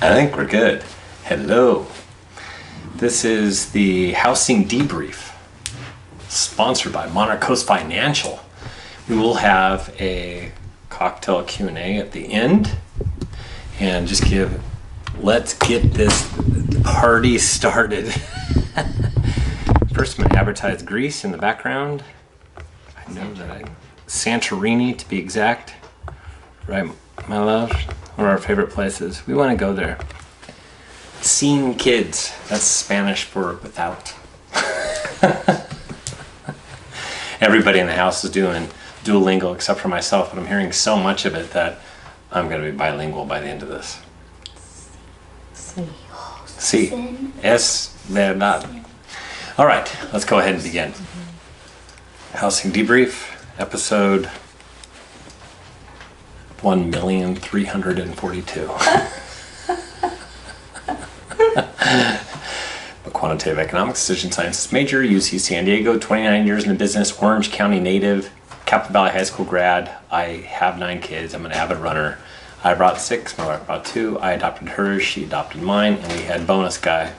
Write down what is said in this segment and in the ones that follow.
I think we're good. Hello. This is the Housing Debrief, sponsored by Monarch Coast Financial. We will have a cocktail Q&A at the end, and let's get this party started. First, I'm going to advertise Greece in the background. I know that Santorini, to be exact. Right, my love? One of our favorite places. We want to go there. Seeing kids. That's Spanish for without. Everybody in the house is doing Duolingo except for myself, but I'm hearing so much of it that I'm going to be bilingual by the end of this. Sí. Es verdad. All right, let's go ahead and begin. Housing Debrief, episode 1,342. A quantitative economics, decision sciences major, UC San Diego, 29 years in the business, Orange County native, Capital Valley High School grad. I have 9 kids. I'm an avid runner. I brought 6, my wife brought 2. I adopted hers, she adopted mine, and we had bonus guy.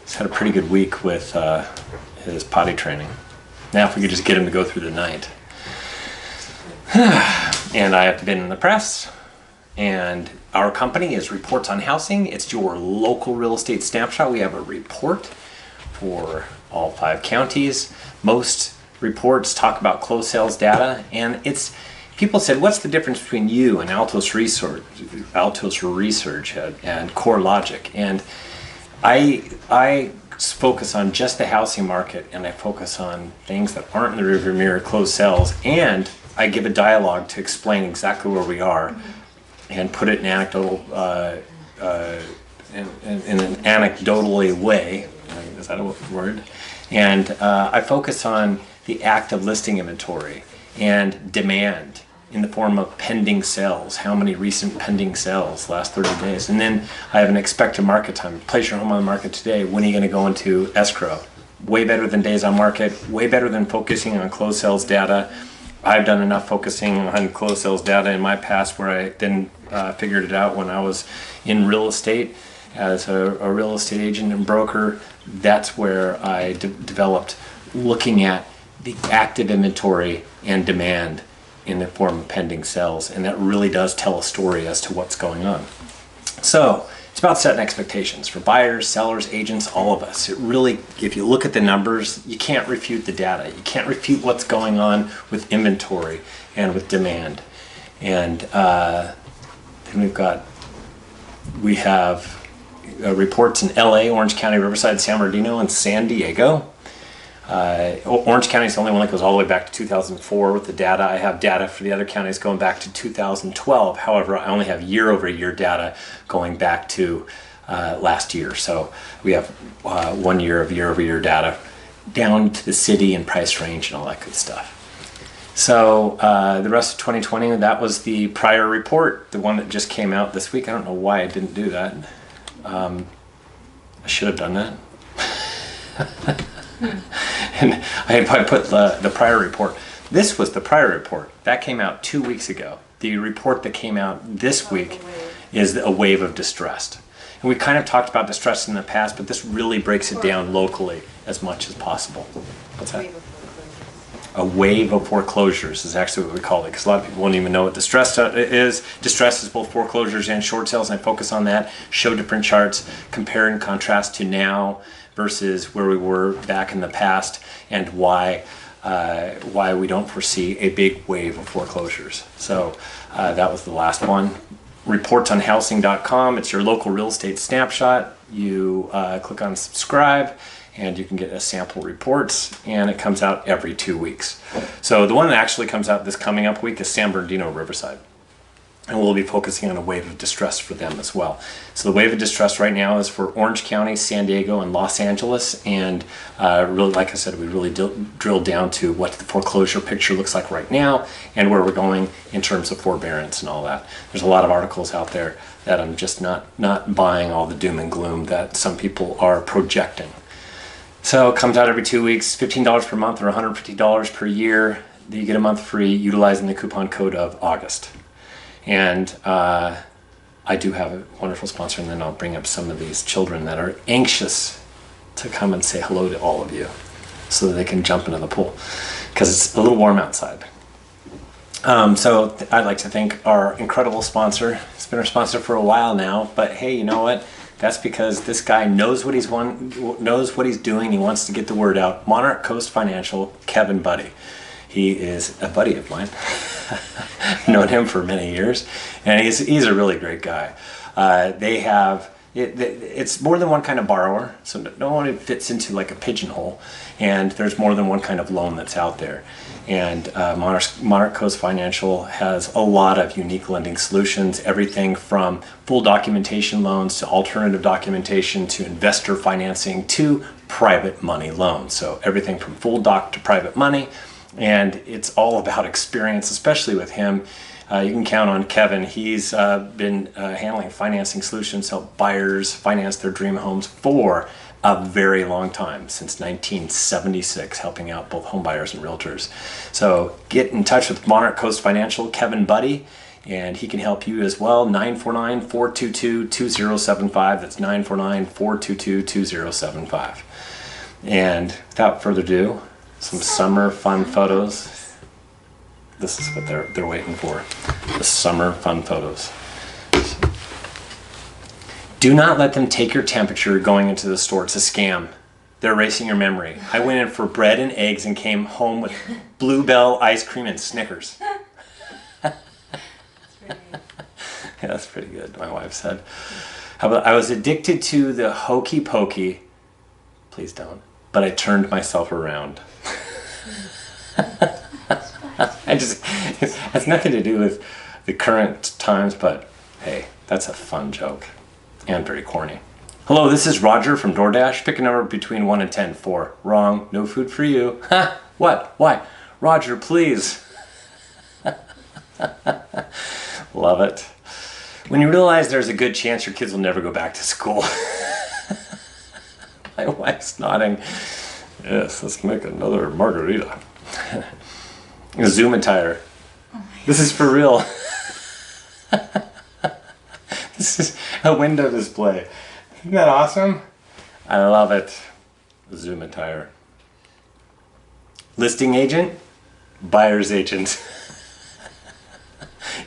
He's had a pretty good week with his potty training. Now if we could just get him to go through the night. And I have been in the press, and our company is Reports on Housing. It's your local real estate snapshot. We have a report for all 5 counties. Most reports talk about closed sales data, and people said, what's the difference between you and Altos Research and CoreLogic? And I focus on just the housing market, and I focus on things that aren't in the rearview mirror, closed sales, and I give a dialogue to explain exactly where we are and put it in anecdotal, in an anecdotally way. Is that a word? And I focus on the active listing inventory and demand in the form of pending sales. How many recent pending sales last 30 days? And then I have an expected market time. Place your home on the market today. When are you going to go into escrow? Way better than days on market. Way better than focusing on closed sales data. I've done enough focusing on closed sales data in my past where I then figured it out when I was in real estate as a real estate agent and broker. That's where I developed looking at the active inventory and demand in the form of pending sales, and that really does tell a story as to what's going on. So it's about setting expectations for buyers, sellers, agents, all of us. It really, if you look at the numbers, you can't refute the data. You can't refute what's going on with inventory and with demand. And then we have reports in LA, Orange County, Riverside, San Bernardino, and San Diego. Orange County is the only one that goes all the way back to 2004 with the data. I have data for the other counties going back to 2012. However, I only have year-over-year data going back to last year. So we have 1 year of year-over-year data down to the city and price range and all that good stuff. So the rest of 2020, that was the prior report, the one that just came out this week. I don't know why I didn't do that. I should have done that. And I put the prior report. This was the prior report. That came out 2 weeks ago. The report that came out this week is a wave of distress. And we kind of talked about distress in the past, but this really breaks it down locally as much as possible. What's that? A wave of foreclosures is actually what we call it, because a lot of people won't even know what distress is. Distress is both foreclosures and short sales, and I focus on that, show different charts, compare and contrast to now versus where we were back in the past, and why we don't foresee a big wave of foreclosures. So that was the last one. Reportsonhousing.com. It's your local real estate snapshot. You click on subscribe, and you can get a sample reports, and it comes out every 2 weeks. So the one that actually comes out this coming up week is San Bernardino, Riverside. And we'll be focusing on a wave of distress for them as well. So the wave of distress right now is for Orange County, San Diego, and Los Angeles. And really, like I said, we really drilled down to what the foreclosure picture looks like right now and where we're going in terms of forbearance and all that. There's a lot of articles out there that I'm just not buying all the doom and gloom that some people are projecting. So it comes out every 2 weeks, $15 per month or $150 per year. You get a month free utilizing the coupon code of August. And I do have a wonderful sponsor, and then I'll bring up some of these children that are anxious to come and say hello to all of you so that they can jump into the pool because it's a little warm outside. So I'd like to thank our incredible sponsor. It's been our sponsor for a while now, but hey, you know what? That's because this guy knows what knows what he's doing. He wants to get the word out. Monarch Coast Financial, Kevin Buddy. He is a buddy of mine. Known him for many years, and he's a really great guy. They have it's more than one kind of borrower, so no one fits into like a pigeonhole, and there's more than one kind of loan that's out there. And Monarch Coast Financial has a lot of unique lending solutions, everything from full documentation loans to alternative documentation to investor financing to private money loans. So everything from full doc to private money, and it's all about experience, especially with him. You can count on Kevin. He's been handling financing solutions, help buyers finance their dream homes for a very long time, since 1976, helping out both home buyers and realtors. So get in touch with Monarch Coast Financial, Kevin Buddy, and he can help you as well. 949-422-2075. That's 949-422-2075. And without further ado, some summer fun photos. This is what they're waiting for. The summer fun photos. Do not let them take your temperature going into the store. It's a scam. They're erasing your memory. I went in for bread and eggs and came home with Bluebell ice cream and Snickers. Yeah, that's pretty good, my wife said. How about, I was addicted to the hokey pokey. Please don't. But I turned myself around. It has nothing to do with the current times, but hey, that's a fun joke. And very corny. Hello, this is Roger from DoorDash. Pick a number between 1 and 10. 4. Wrong. No food for you. Ha! What? Why? Roger, please. Love it. When you realize there's a good chance your kids will never go back to school. My wife's nodding. Yes, let's make another margarita. A Zoom attire. This is for real. This is a window display. Isn't that awesome? I love it. Zoom attire. Listing agent, buyer's agent.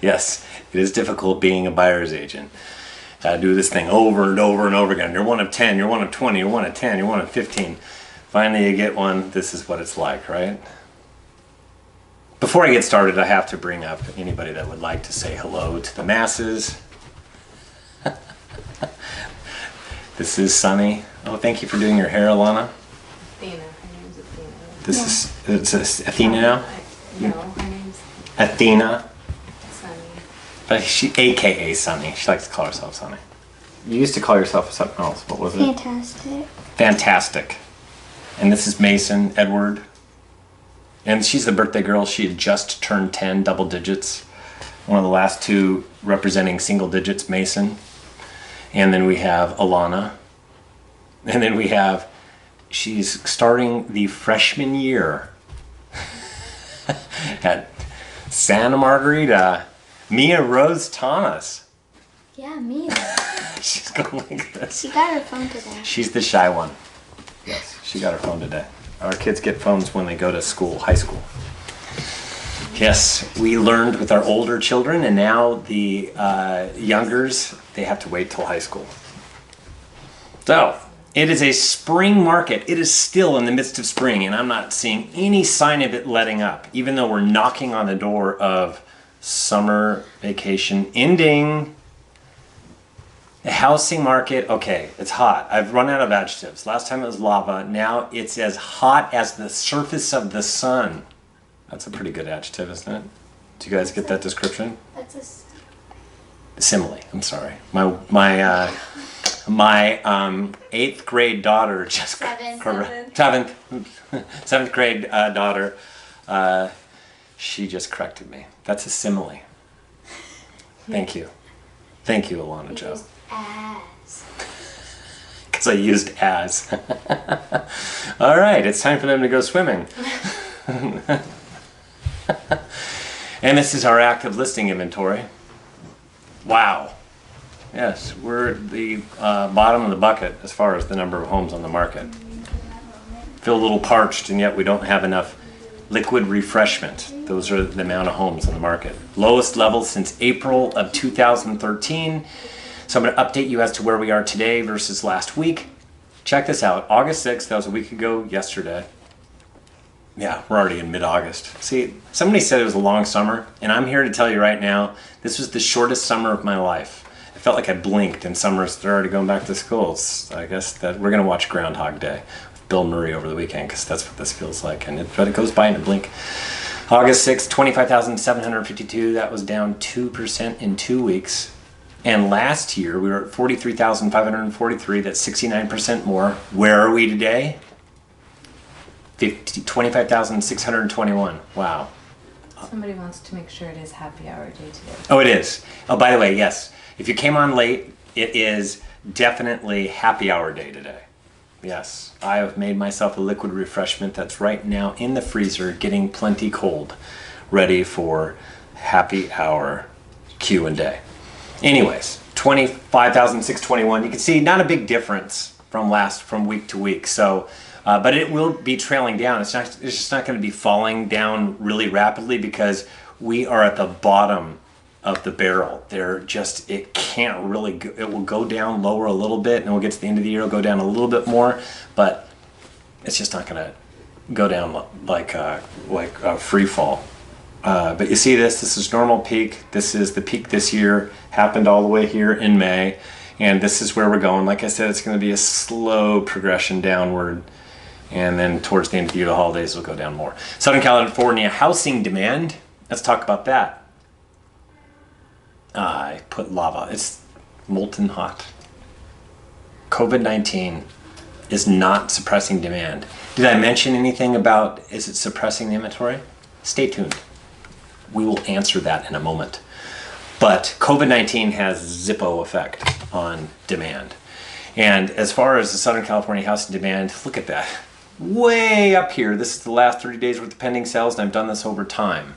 Yes, it is difficult being a buyer's agent. Gotta do this thing over and over and over again. You're one of 10, you're one of 20, you're one of 10, you're one of 15. Finally you get one, this is what it's like, right? Before I get started, I have to bring up anybody that would like to say hello to the masses. This is Sunny. Oh, thank you for doing your hair, Alana. Athena. Her name's Athena. It's Athena now? No, her name's Athena. Sunny. But she, AKA Sunny. She likes to call herself Sunny. You used to call yourself something else. What was it? Fantastic. Fantastic. And this is Mason Edward. And she's the birthday girl. She had just turned 10, double digits. One of the last two representing single digits, Mason. And then we have Alana. And then we have, she's starting the freshman year at Santa Margarita, Mia Rose Thomas. Yeah, me. She's going like this. She got her phone today. She's the shy one. Yes, she got her phone today. Our kids get phones when they go to school, high school. Yes, we learned with our older children, and now the youngers, they have to wait till high school. So, it is a spring market. It is still in the midst of spring, and I'm not seeing any sign of it letting up, even though we're knocking on the door of summer vacation ending. The housing market, okay, it's hot. I've run out of adjectives. Last time it was lava. Now it's as hot as the surface of the sun. That's a pretty good adjective, isn't it? Do you guys get that description? That's a Simile. I'm sorry. My 8th grade daughter just seventh grade daughter. She just corrected me. That's a simile. Thank you, Alana Joe. as. Because I used as. All right, it's time for them to go swimming. And this is our active listing inventory. Wow. Yes, we're at the bottom of the bucket as far as the number of homes on the market. Feel a little parched, and yet we don't have enough liquid refreshment. Those are the amount of homes on the market. Lowest level since April of 2013. So I'm going to update you as to where we are today versus last week. Check this out. August 6th, that was a week ago yesterday. Yeah, we're already in mid-August. See, somebody said it was a long summer, and I'm here to tell you right now, this was the shortest summer of my life. I felt like I blinked, and summer's, they're already going back to school. I guess that we're going to watch Groundhog Day with Bill Murray over the weekend, because that's what this feels like, but it goes by in a blink. August 6th, 25,752. That was down 2% in 2 weeks. And last year, we were at 43,543. That's 69% more. Where are we today? 25,621. Wow. Somebody wants to make sure it is happy hour day today. Oh, it is. Oh, by the way, yes. If you came on late, it is definitely happy hour day today. Yes, I have made myself a liquid refreshment that's right now in the freezer, getting plenty cold, ready for happy hour Q&A. Anyways, 25,621. You can see not a big difference from week to week. So, but it will be trailing down. It's just not going to be falling down really rapidly because we are at the bottom of the barrel. It can't really go, it will go down lower a little bit, and we'll get to the end of the year, it'll go down a little bit more, but it's just not going to go down like a free fall. But you see this is normal peak. This is the peak this year, happened all the way here in May, and this is where we're going. Like I said, it's going to be a slow progression downward, and then towards the end of the year, the holidays will go down more. Southern California housing demand, let's talk about that. I put lava, it's molten hot. COVID-19 is not suppressing demand. Did I mention anything about, is it suppressing the inventory? Stay tuned. We will answer that in a moment. But COVID-19 has Zippo effect on demand. And as far as the Southern California housing demand, look at that. Way up here, this is the last 30 days worth of pending sales, and I've done this over time.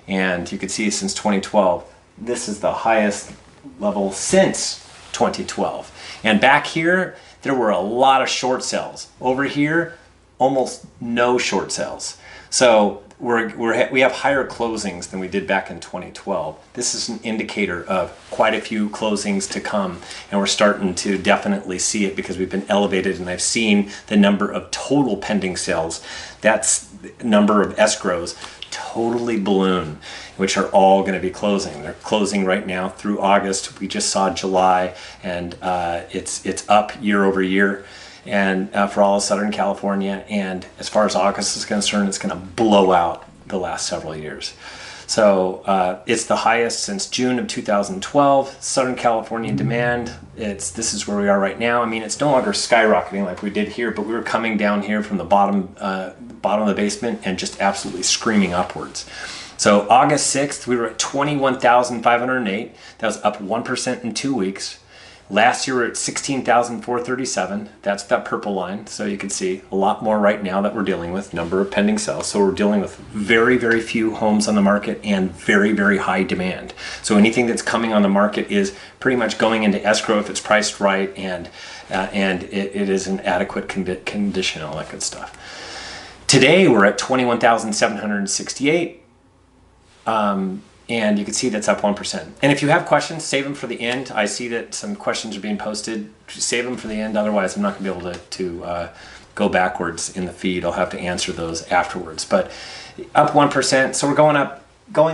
And you can see since 2012, this is the highest level since 2012. And back here, there were a lot of short sales. Over here, almost no short sales. So we have higher closings than we did back in 2012. This is an indicator of quite a few closings to come, and we're starting to definitely see it because we've been elevated, and I've seen the number of total pending sales. That's the number of escrows totally balloon, which are all going to be closing. They're closing right now through August. We just saw July, and it's up year over year. And for all of Southern California, and as far as August is concerned, it's going to blow out the last several years. So it's the highest since June of 2012. Southern California demand, this is where we are right now. I mean, it's no longer skyrocketing like we did here, but we were coming down here from the bottom of the basement and just absolutely screaming upwards. So August 6th, we were at 21,508. That was up 1% in 2 weeks. Last year we were at 16,437. That's that purple line. So you can see a lot more right now that we're dealing with, number of pending sales. So we're dealing with very, very few homes on the market and very, very high demand. So anything that's coming on the market is pretty much going into escrow if it's priced right, and it is an adequate condition, all that good stuff. Today we're at 21,768. And you can see that's up 1%. And if you have questions, save them for the end. I see that some questions are being posted. Save them for the end. Otherwise, I'm not going to be able to go backwards in the feed. I'll have to answer those afterwards. But up 1%. So we're going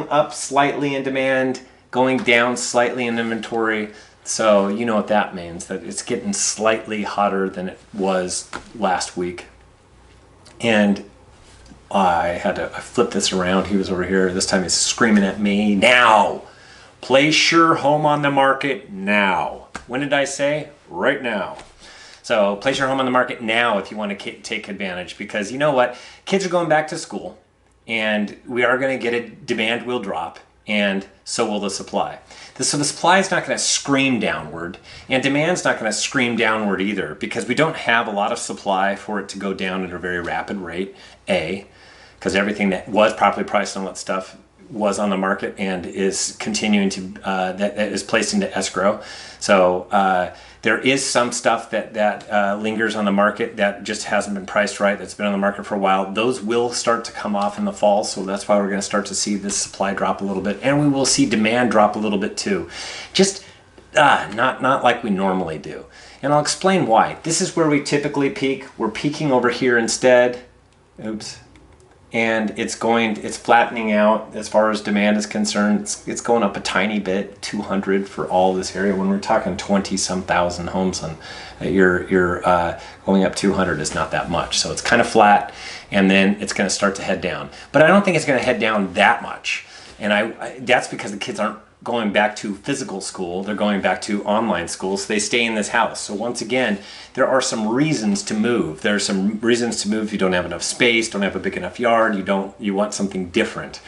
up slightly in demand, going down slightly in inventory. So you know what that means, that it's getting slightly hotter than it was last week. And I flipped this around. He was over here. This time he's screaming at me. Now! Place your home on the market now. When did I say? Right now. So place your home on the market now if you want to take advantage, because you know what? Kids are going back to school, and we are going to get a demand will drop, and so will the supply. So the supply is not going to scream downward, and demand's not going to scream downward either, because we don't have a lot of supply for it to go down at a very rapid rate, because everything that was properly priced and all that stuff was on the market and is continuing to that is placed into escrow. So there is some stuff that lingers on the market that just hasn't been priced right, that's been on the market for a while. Those will start to come off in the fall, so that's why we're going to start to see this supply drop a little bit, and we will see demand drop a little bit too. Just not like we normally do. And I'll explain why. This is where we typically peak. We're peaking over here instead. Oops. And it's flattening out as far as demand is concerned. It's going up a tiny bit, 200 for all this area. When we're talking 20-some thousand homes, and you're going up 200 is not that much. So it's kind of flat, and then it's going to start to head down. But I don't think it's going to head down that much. And that's because the kids aren't going back to physical school, they're going back to online school, so they stay in this house. So once again, there are some reasons to move. There are some reasons to move if you don't have enough space, don't have a big enough yard, you want something different.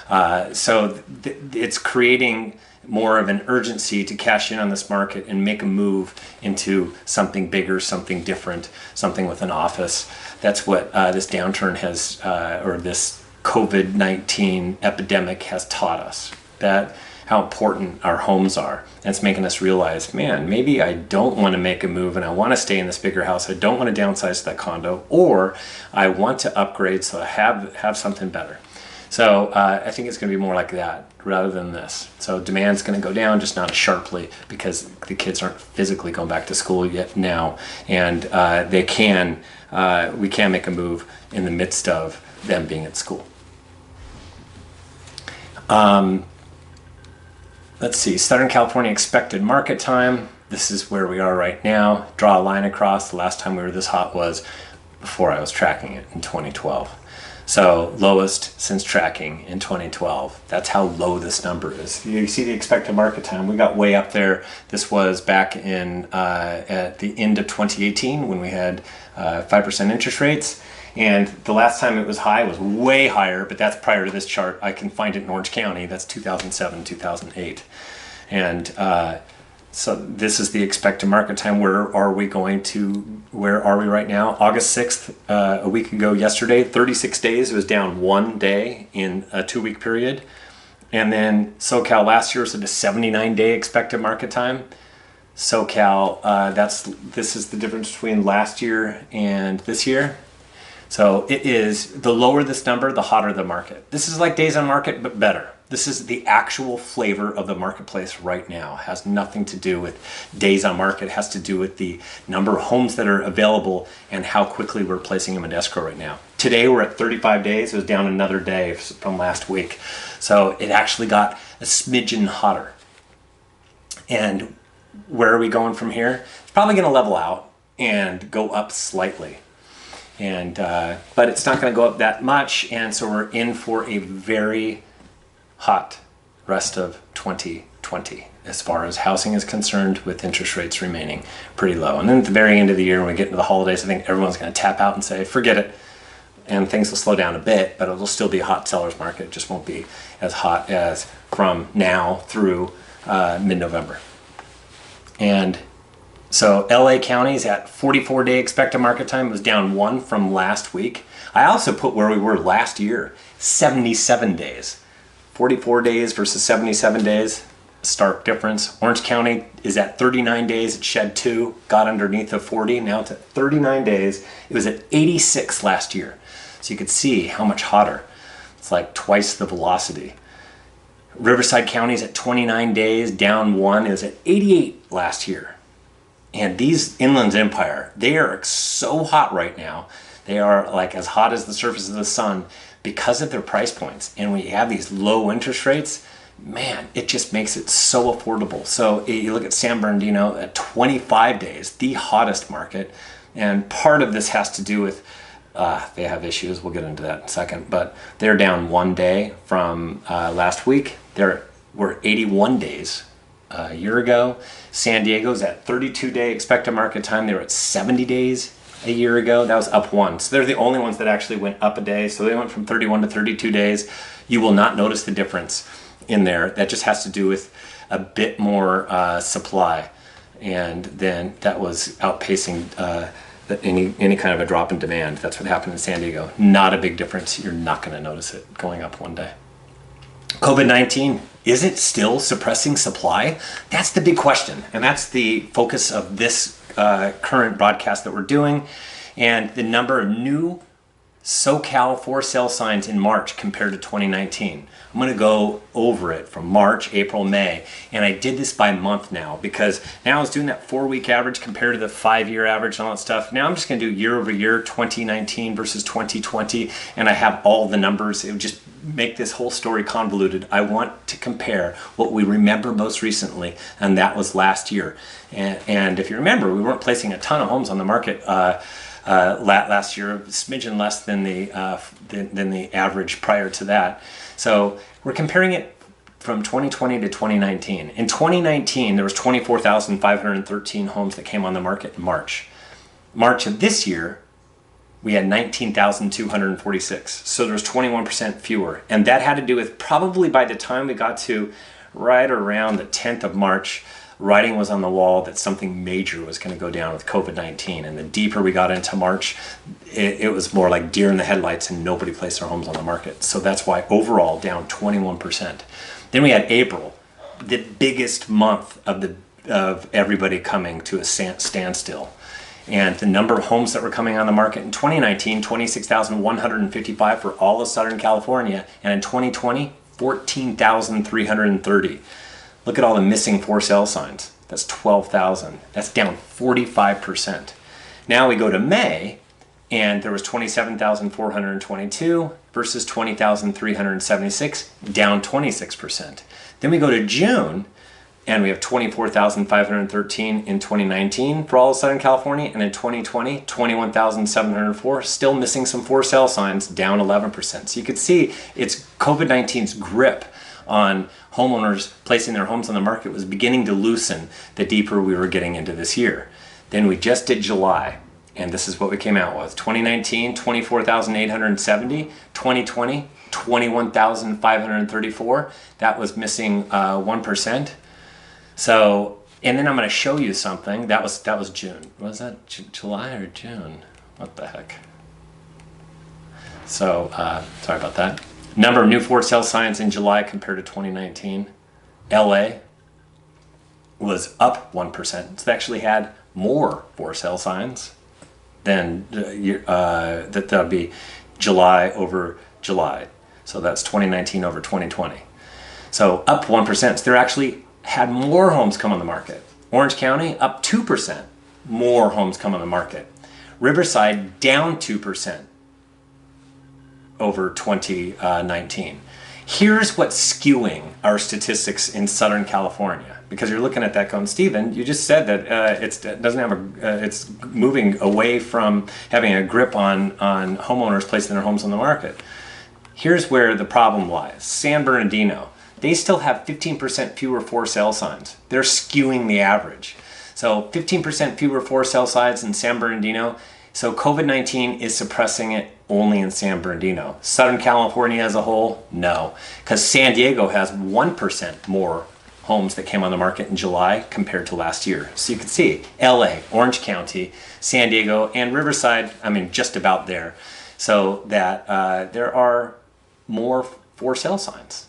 It's creating more of an urgency to cash in on this market and make a move into something bigger, something different, something with an office. That's what this downturn has, or this COVID-19 epidemic has taught us. That how important our homes are. And it's making us realize, man, maybe I don't want to make a move and I want to stay in this bigger house. I don't want to downsize to that condo, or I want to upgrade so I have something better. So I think it's going to be more like that rather than this. So demand's going to go down, just not as sharply, because the kids aren't physically going back to school yet now, and we can make a move in the midst of them being at school. Let's see, Southern California expected market time. This is where we are right now. Draw a line across. The last time we were this hot was before I was tracking it in 2012. So lowest since tracking in 2012. That's how low this number is. You see the expected market time. We got way up there. This was back in at the end of 2018 when we had 5% interest rates. And the last time it was high was way higher, but that's prior to this chart. I can find it in Orange County. That's 2007, 2008. And so this is the expected market time. Where are we right now? August 6th, a week ago yesterday, 36 days. It was down 1 day in a 2-week period. And then SoCal last year was at a 79-day expected market time. SoCal, this is the difference between last year and this year. So it is, the lower this number, the hotter the market. This is like days on market, but better. This is the actual flavor of the marketplace right now. It has nothing to do with days on market. It has to do with the number of homes that are available and how quickly we're placing them in escrow right now. Today we're at 35 days. It was down another day from last week. So it actually got a smidgen hotter. And where are we going from here? It's probably going to level out and go up slightly. And but it's not going to go up that much, and so we're in for a very hot rest of 2020 as far as housing is concerned, with interest rates remaining pretty low. And then at the very end of the year, when we get into the holidays, I think everyone's going to tap out and say, forget it, and things will slow down a bit, but it'll still be a hot seller's market. It just won't be as hot as from now through mid-November. And so LA County's at 44-day expected market time. It was down 1 from last week. I also put where we were last year, 77 days. 44 days versus 77 days, stark difference. Orange County is at 39 days. It shed 2, got underneath the 40. Now it's at 39 days. It was at 86 last year. So you could see how much hotter. It's like twice the velocity. Riverside County is at 29 days, down 1. It was at 88 last year. And these Inland Empire, they are so hot right now. They are like as hot as the surface of the sun because of their price points. And when you have these low interest rates, man, it just makes it so affordable. So you look at San Bernardino at 25 days, the hottest market. And part of this has to do with, they have issues. We'll get into that in a second. But they're down 1 day from last week. We're 81 days a year ago. San Diego's at 32-day expected market time. They were at 70 days a year ago. That was up 1. So they're the only ones that actually went up a day. So they went from 31 to 32 days. You will not notice the difference in there. That just has to do with a bit more supply. And then that was outpacing any kind of a drop in demand. That's what happened in San Diego. Not a big difference. You're not going to notice it going up 1 day. COVID-19, is it still suppressing supply? That's the big question. And that's the focus of this current broadcast that we're doing. And the number of new SoCal for sale signs in March compared to 2019. I'm going to go over it from March, April, May, and I did this by month now because now I was doing that 4-week average compared to the 5-year average and all that stuff. Now I'm just going to do year over year, 2019 versus 2020, and I have all the numbers. It would just make this whole story convoluted. I want to compare what we remember most recently, and that was last year. And if you remember, we weren't placing a ton of homes on the market last year, a smidgen less than the average prior to that. So we're comparing it from 2020 to 2019. In 2019, there was 24,513 homes that came on the market in March. March of this year, we had 19,246. So there was 21% fewer. And that had to do with probably by the time we got to right around the 10th of March, writing was on the wall that something major was going to go down with COVID-19. And the deeper we got into March, it was more like deer in the headlights and nobody placed their homes on the market. So that's why overall down 21%. Then we had April, the biggest month of everybody coming to a standstill. And the number of homes that were coming on the market in 2019, 26,155 for all of Southern California. And in 2020, 14,330. Look at all the missing for sale signs. That's 12,000. That's down 45%. Now we go to May, and there was 27,422 versus 20,376, down 26%. Then we go to June, and we have 24,513 in 2019 for all of Southern California, and in 2020, 21,704, still missing some for sale signs, down 11%. So you could see it's COVID-19's grip on homeowners placing their homes on the market was beginning to loosen the deeper we were getting into this year. Then we just did July, and this is what we came out with. 2019, 24,870. 2020, 21,534. That was missing 1%. So, and then I'm going to show you something. That was June. Was that July or June? What the heck? So, sorry about that. Number of new for sale signs in July compared to 2019. LA was up 1%. So they actually had more for sale signs than that would be July over July. So that's 2019 over 2020. So up 1%. So they're actually had more homes come on the market. Orange County up 2%. More homes come on the market. Riverside down 2%. Over 2019. Here's what's skewing our statistics in Southern California, because you're looking at that going, Stephen, you just said that it's moving away from having a grip on homeowners placing their homes on the market. Here's where the problem lies. San Bernardino, they still have 15% fewer for sale signs. They're skewing the average. So 15% fewer for sale signs in San Bernardino. So COVID-19 is suppressing it only in San Bernardino. Southern California as a whole, no. Because San Diego has 1% more homes that came on the market in July compared to last year. So you can see LA, Orange County, San Diego, and Riverside, I mean, just about there. So that there are more for sale signs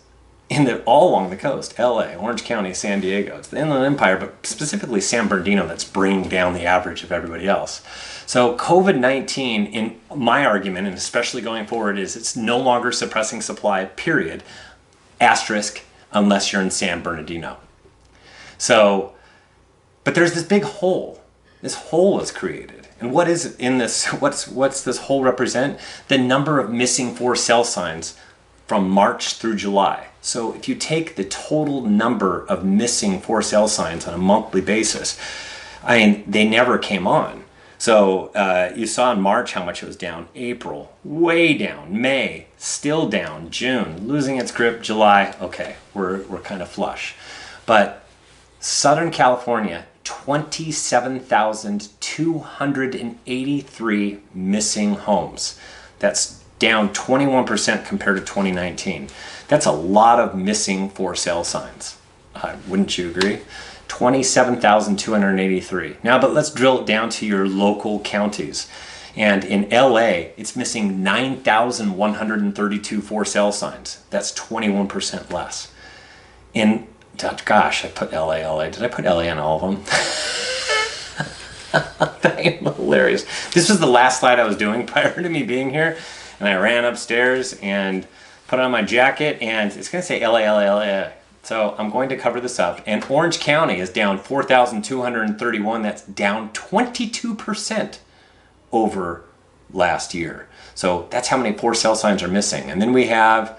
all along the coast. LA, Orange County, San Diego. It's the Inland Empire, but specifically San Bernardino that's bringing down the average of everybody else. So COVID-19, in my argument, and especially going forward, is it's no longer suppressing supply, period, asterisk, unless you're in San Bernardino. So, but there's this big hole. This hole is created. And what is it in this? What's this hole represent? The number of missing for sale signs from March through July. So if you take the total number of missing for sale signs on a monthly basis, I mean, they never came on. So you saw in March how much it was down. April, way down. May, still down. June, losing its grip. July, okay, we're kind of flush. But Southern California, 27,283 missing homes. That's down 21% compared to 2019. That's a lot of missing for sale signs. Wouldn't you agree? 27,283. Now, but let's drill it down to your local counties. And in LA, it's missing 9,132 for sale signs. That's 21% less. Gosh, I put LA. Did I put LA on all of them? I am hilarious. This was the last slide I was doing prior to me being here. And I ran upstairs and put on my jacket, and it's going to say LA. So I'm going to cover this up. And Orange County is down 4,231. That's down 22% over last year. So that's how many for sale signs are missing. And then we have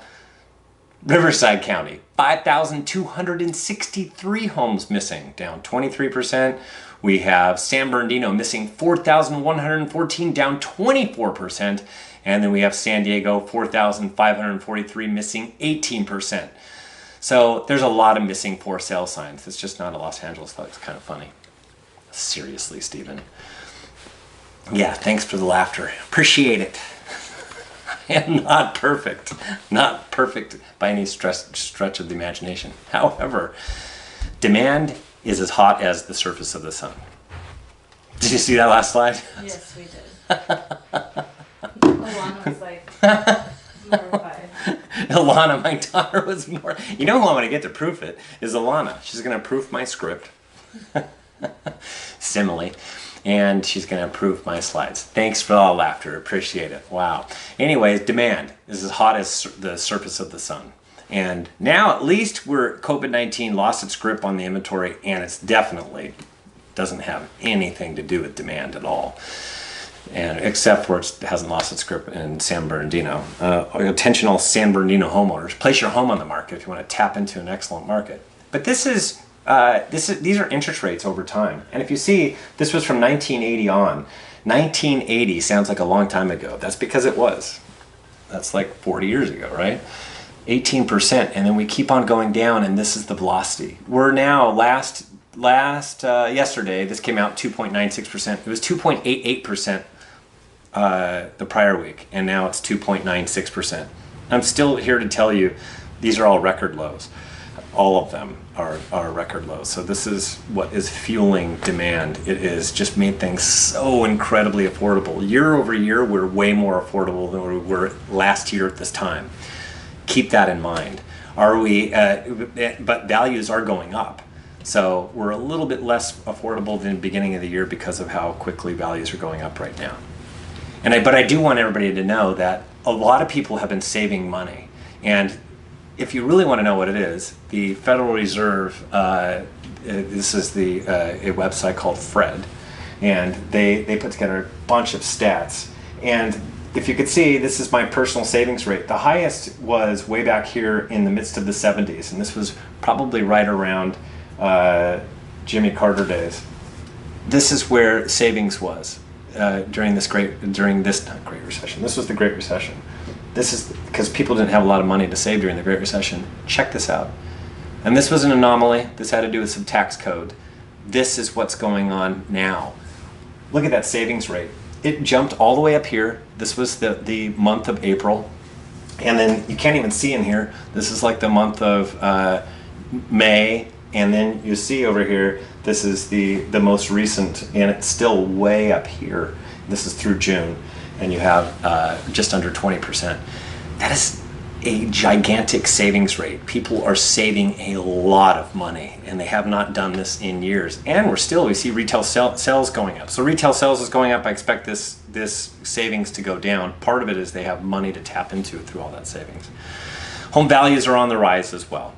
Riverside County, 5,263 homes missing, down 23%. We have San Bernardino missing 4,114, down 24%. And then we have San Diego, 4,543 missing, 18%. So there's a lot of missing for sale signs. It's just not a Los Angeles thought. It's kind of funny. Seriously, Stephen. Yeah, thanks for the laughter. Appreciate it. I am not perfect. Not perfect by any stretch of the imagination. However, demand is as hot as the surface of the sun. Did you see that last slide? Yes, we did. Alana was like mortified. Alana, my daughter, was more. You know who I'm going to get to proof it is Alana. She's going to proof my script. Simile. And she's going to approve my slides. Thanks for all the laughter. Appreciate it. Wow. Anyways, demand is as hot as the surface of the sun. And now at least COVID-19 lost its grip on the inventory, and it's definitely doesn't have anything to do with demand at all. And except for it hasn't lost its grip in San Bernardino. Attention all San Bernardino homeowners. Place your home on the market if you want to tap into an excellent market. But these are interest rates over time. And if you see, this was from 1980 on. 1980 sounds like a long time ago. That's because it was. That's like 40 years ago, right? 18%, and then we keep on going down, and this is the velocity. We're now, yesterday, this came out 2.96%. It was 2.88% the prior week, and now it's 2.96%. I'm still here to tell you, these are all record lows. All of them are record lows. So this is what is fueling demand. It has just made things so incredibly affordable. Year over year, we're way more affordable than we were last year at this time. Keep that in mind. But values are going up. So we're a little bit less affordable than the beginning of the year because of how quickly values are going up right now. But I do want everybody to know that a lot of people have been saving money. And if you really want to know what it is, the Federal Reserve, this is a website called Fred, and they put together a bunch of stats. And if you could see, this is my personal savings rate. The highest was way back here in the midst of the 70s, and this was probably right around Jimmy Carter days. This is where savings was during this not Great Recession. This was the Great Recession. This is because people didn't have a lot of money to save during the Great Recession. Check this out. And this was an anomaly. This had to do with some tax code. This is what's going on now. Look at that savings rate. It jumped all the way up here. This was the month of April. And then you can't even see in here. This is like the month of May. And then you see over here, this is the most recent, and it's still way up here. This is through June. And you have just under 20%. That is a gigantic savings rate. People are saving a lot of money, and they have not done this in years. And we see retail sales going up. So retail sales is going up. I expect this savings to go down. Part of it is they have money to tap into through all that savings. Home values are on the rise as well.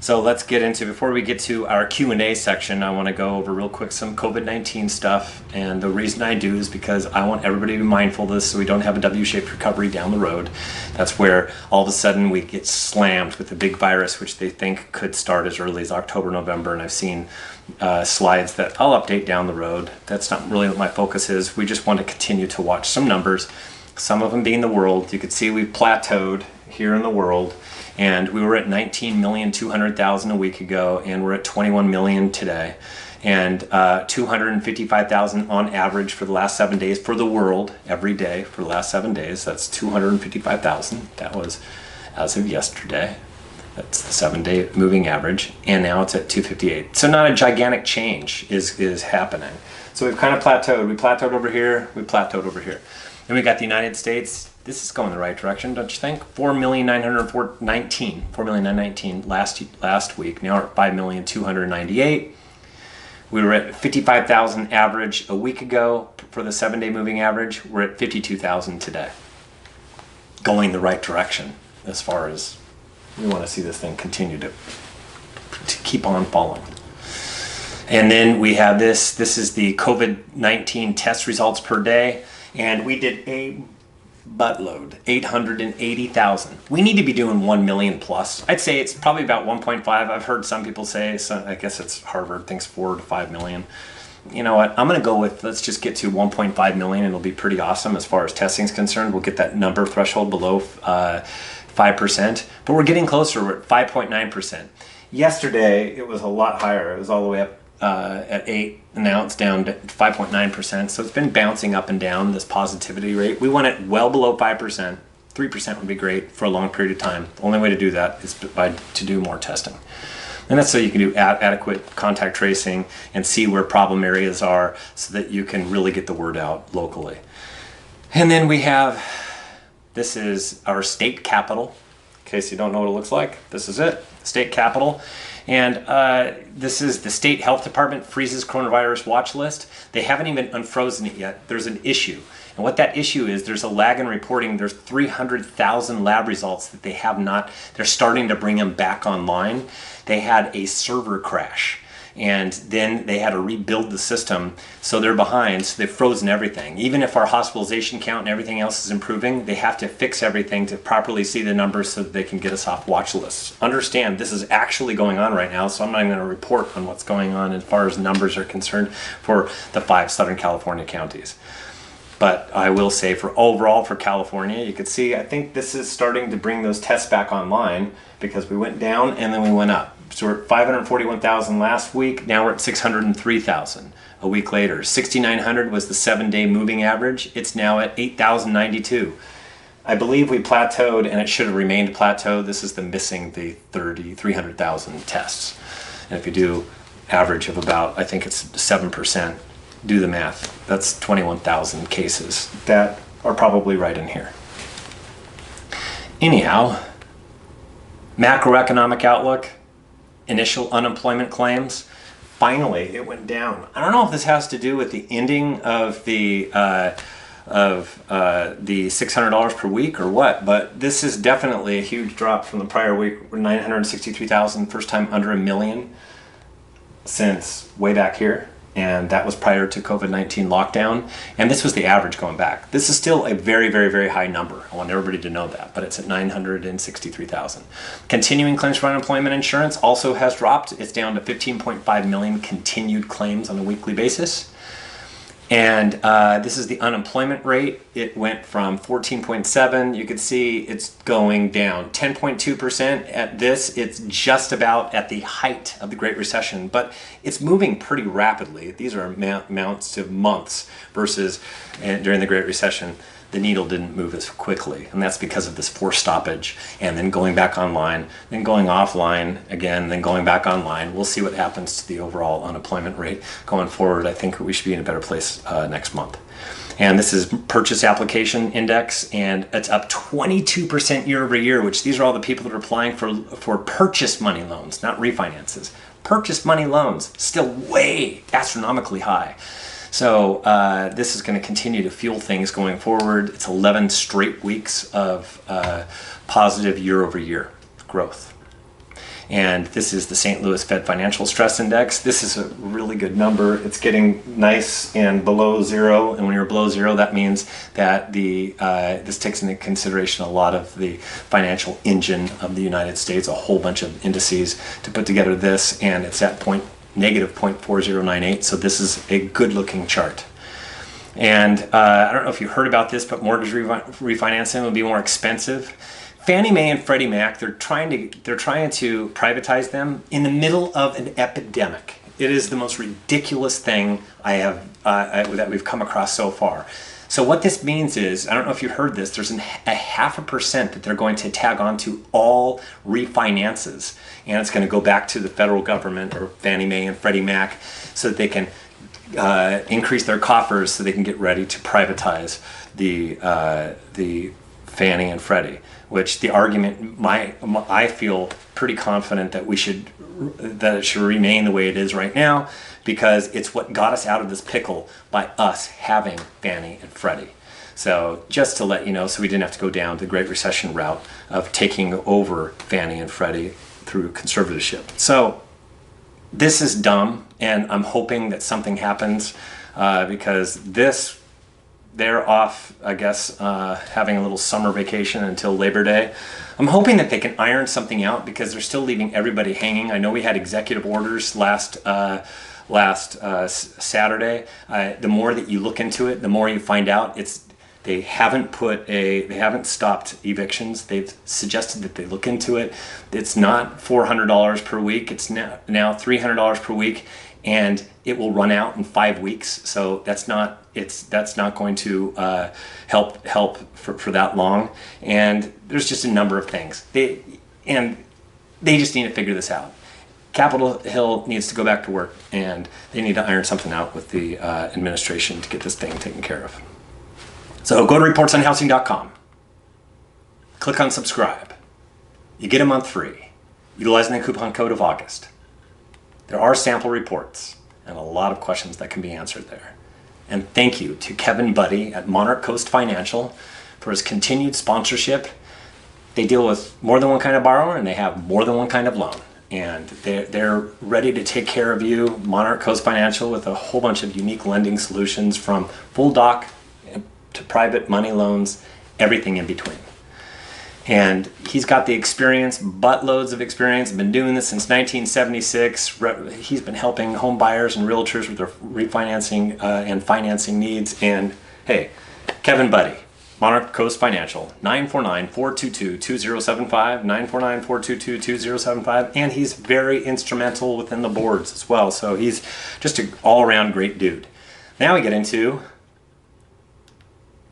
So let's get into, before we get to our Q&A section, I want to go over real quick some COVID-19 stuff. And the reason I do is because I want everybody to be mindful of this so we don't have a W-shaped recovery down the road. That's where all of a sudden we get slammed with a big virus, which they think could start as early as October, November. And I've seen slides that I'll update down the road. That's not really what my focus is. We just want to continue to watch some numbers, some of them being the world. You could see we've plateaued here in the world. And we were at 19,200,000 a week ago, and we're at 21 million today. And 255,000 on average for the last 7 days for the world, every day for the last 7 days. That's 255,000. That was as of yesterday. That's the 7-day moving average, and now it's at 258. So not a gigantic change is happening. So we've kind of plateaued. We plateaued over here, we plateaued over here. Then we got the United States. This is going the right direction, don't you think? 4,919 last week. Now we're at 5,298,000. We were at 55,000 average a week ago for the 7-day moving average. We're at 52,000 today. Going the right direction as far as we want to see this thing continue to keep on falling. And then we have this. This is the COVID-19 test results per day. And we did a buttload, 880,000. We need to be doing 1 million plus. I'd say it's probably about 1.5. I've heard some people say, so I guess it's Harvard thinks 4 to 5 million. You know what? I'm going to go with, let's just get to 1.5 million. It'll be pretty awesome as far as testing is concerned. We'll get that number threshold below 5%, but we're getting closer. We're at 5.9%. Yesterday, it was a lot higher. It was all the way up at 8, and now it's down to 5.9%. So it's been bouncing up and down, this positivity rate. We want it well below 5%. 3% would be great for a long period of time. The only way to do that is to do more testing. And that's so you can do adequate contact tracing and see where problem areas are so that you can really get the word out locally. And then we have, this is our state capital. In case you don't know what it looks like, this is it, state capital. And this is the state health department freezes coronavirus watch list. They haven't even unfrozen it yet. There's an issue. And what that issue is, there's a lag in reporting. There's 300,000 lab results that they have not, they're starting to bring them back online. They had a server crash, and then they had to rebuild the system, so they're behind, so they've frozen everything. Even if our hospitalization count and everything else is improving, they have to fix everything to properly see the numbers so that they can get us off watch lists. Understand, this is actually going on right now, so I'm not even going to report on what's going on as far as numbers are concerned for the 5 Southern California counties. But I will say for overall for California, you could see, I think this is starting to bring those tests back online because we went down and then we went up. So we're at 541,000 last week. Now we're at 603,000 a week later. 6,900 was the 7-day moving average. It's now at 8,092. I believe we plateaued, and it should have remained plateaued. This is the missing the 300,000 tests. And if you do average of about, I think it's 7%, do the math. That's 21,000 cases that are probably right in here. Anyhow, macroeconomic outlook, initial unemployment claims, finally it went down. I don't know if this has to do with the ending of the $600 per week or what, but this is definitely a huge drop from the prior week. We're 963,000, first time under 1 million since way back here. And that was prior to COVID-19 lockdown. And this was the average going back. This is still a very, very, very high number. I want everybody to know that, but it's at 963,000. Continuing claims for unemployment insurance also has dropped. It's down to 15.5 million continued claims on a weekly basis. And this is the unemployment rate. It went from 14.7. You can see it's going down 10.2% at this. It's just about at the height of the Great Recession, but it's moving pretty rapidly. These are amounts to months versus during the Great Recession, the needle didn't move as quickly. And that's because of this forced stoppage and then going back online, then going offline again, then going back online. We'll see what happens to the overall unemployment rate going forward. I think we should be in a better place next month. And this is purchase application index, and it's up 22% year over year, which these are all the people that are applying for purchase money loans, not refinances. Purchase money loans, still way astronomically high. So this is going to continue to fuel things going forward. It's 11 straight weeks of positive year-over-year growth. And this is the St. Louis Fed Financial Stress Index. This is a really good number. It's getting nice and below zero. And when you're below zero, that means that this takes into consideration a lot of the financial engine of the United States, a whole bunch of indices to put together this, and it's at negative 0.4098, so this is a good looking chart. And I don't know if you heard about this, but mortgage refinancing will be more expensive. Fannie Mae and Freddie Mac, they're trying to privatize them in the middle of an epidemic. It is the most ridiculous thing that we've come across so far. So what this means is, I don't know if you heard this, there's a 0.5% that they're going to tag on to all refinances. And it's going to go back to the federal government or Fannie Mae and Freddie Mac so that they can increase their coffers so they can get ready to privatize the Fannie and Freddie, which the argument, I feel pretty confident that it should remain the way it is right now, because it's what got us out of this pickle by us having Fannie and Freddie. So just to let you know, so we didn't have to go down the Great Recession route of taking over Fannie and Freddie through conservatorship. So this is dumb, and I'm hoping that something happens because they're off, I guess, having a little summer vacation until Labor Day. I'm hoping that they can iron something out because they're still leaving everybody hanging. I know we had executive orders last Saturday. The more that you look into it, the more you find out they haven't stopped evictions. They've suggested that they look into it. It's not $400 per week. It's now $300 per week, and it will run out in 5 weeks. So that's not going to help for that long. And there's just a number of things. They just need to figure this out. Capitol Hill needs to go back to work, and they need to iron something out with the administration to get this thing taken care of. So go to reportsonhousing.com. Click on subscribe. You get a month free, utilizing the coupon code of August. There are sample reports and a lot of questions that can be answered there. And thank you to Kevin Buddy at Monarch Coast Financial for his continued sponsorship. They deal with more than one kind of borrower, and they have more than one kind of loan. And they're ready to take care of you. Monarch Coast Financial with a whole bunch of unique lending solutions, from full doc to private money loans, everything in between. And he's got the experience, buttloads of experience, been doing this since 1976. He's been helping home buyers and realtors with their refinancing and financing needs. And hey, Kevin Buddy, Monarch Coast Financial, 949-422-2075, 949-422-2075. And he's very instrumental within the boards as well. So he's just an all-around great dude. Now we get into,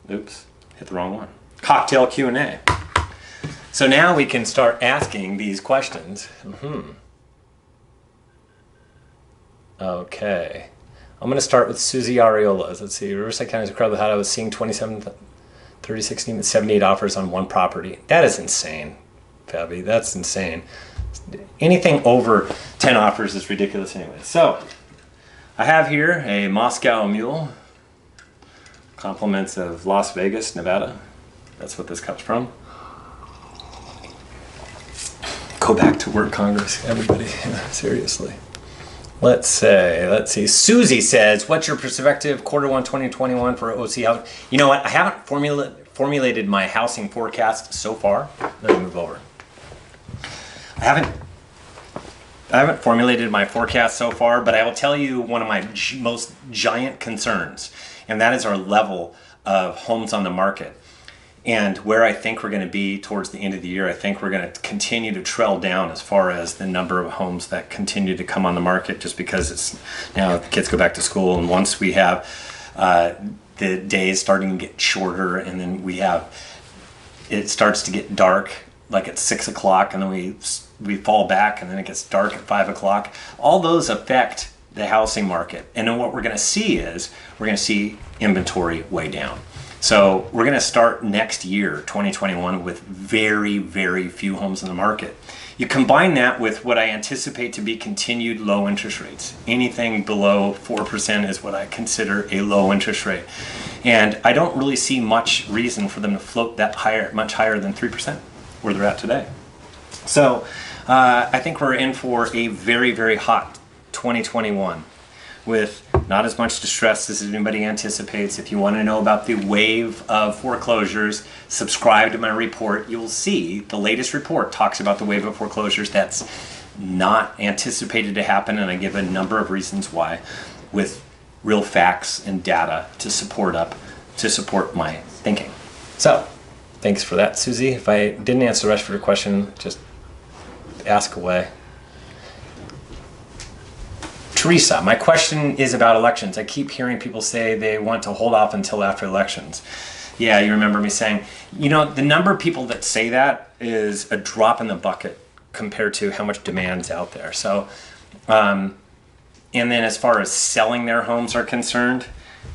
oops, hit the wrong one, cocktail Q&A. So now we can start asking these questions. Okay. I'm going to start with Susie Areolas. Let's see. Riverside County is a crowd that I was seeing 27, 36, 78 offers on one property. That is insane, Fabi. That's insane. Anything over 10 offers is ridiculous anyway. So I have here a Moscow Mule. Compliments of Las Vegas, Nevada. That's what this comes from. Go back to work, Congress, everybody. Seriously. Let's see. Susie says, what's your perspective Q1 2021 for OC housing? You know what? I haven't formulated my housing forecast so far. Let me move over. I haven't formulated my forecast so far, but I will tell you one of my most giant concerns, and that is our level of homes on the market. And where I think we're going to be towards the end of the year, I think we're going to continue to trail down as far as the number of homes that continue to come on the market, just because it's now the kids go back to school. And once we have the days starting to get shorter, and then it starts to get dark like at 6 o'clock, and then we fall back, and then it gets dark at 5 o'clock. All those affect the housing market. And then what we're going to see is inventory way down. So we're going to start next year, 2021, with very, very few homes in the market. You combine that with what I anticipate to be continued low interest rates. Anything below 4% is what I consider a low interest rate. And I don't really see much reason for them to float that much higher than 3%, where they're at today. So I think we're in for a very, very hot 2021. With not as much distress as anybody anticipates. If you want to know about the wave of foreclosures, subscribe to my report. You will see the latest report talks about the wave of foreclosures that's not anticipated to happen, and I give a number of reasons why, with real facts and data to support my thinking. So, thanks for that, Susie. If I didn't answer the rest of your question, just ask away. Teresa, my question is about elections. I keep hearing people say they want to hold off until after elections. Yeah, you remember me saying, the number of people that say that is a drop in the bucket compared to how much demand's out there. So, and then as far as selling their homes are concerned,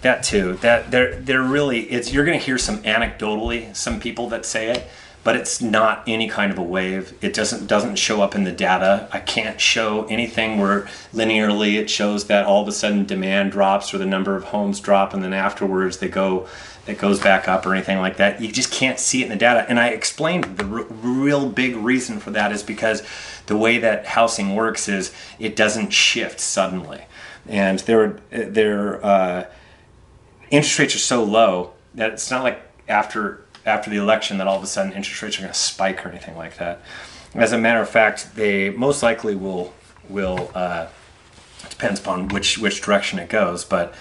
that too, that they're really, you're going to hear some anecdotally, some people that say it, but it's not any kind of a wave. It doesn't show up in the data. I can't show anything where linearly it shows that all of a sudden demand drops or the number of homes drop and then afterwards it goes back up or anything like that. You just can't see it in the data. And I explained the real big reason for that is because the way that housing works is it doesn't shift suddenly. And their interest rates are so low that it's not like after the election that all of a sudden interest rates are going to spike or anything like that. As a matter of fact, they most likely will depends upon which direction it goes, but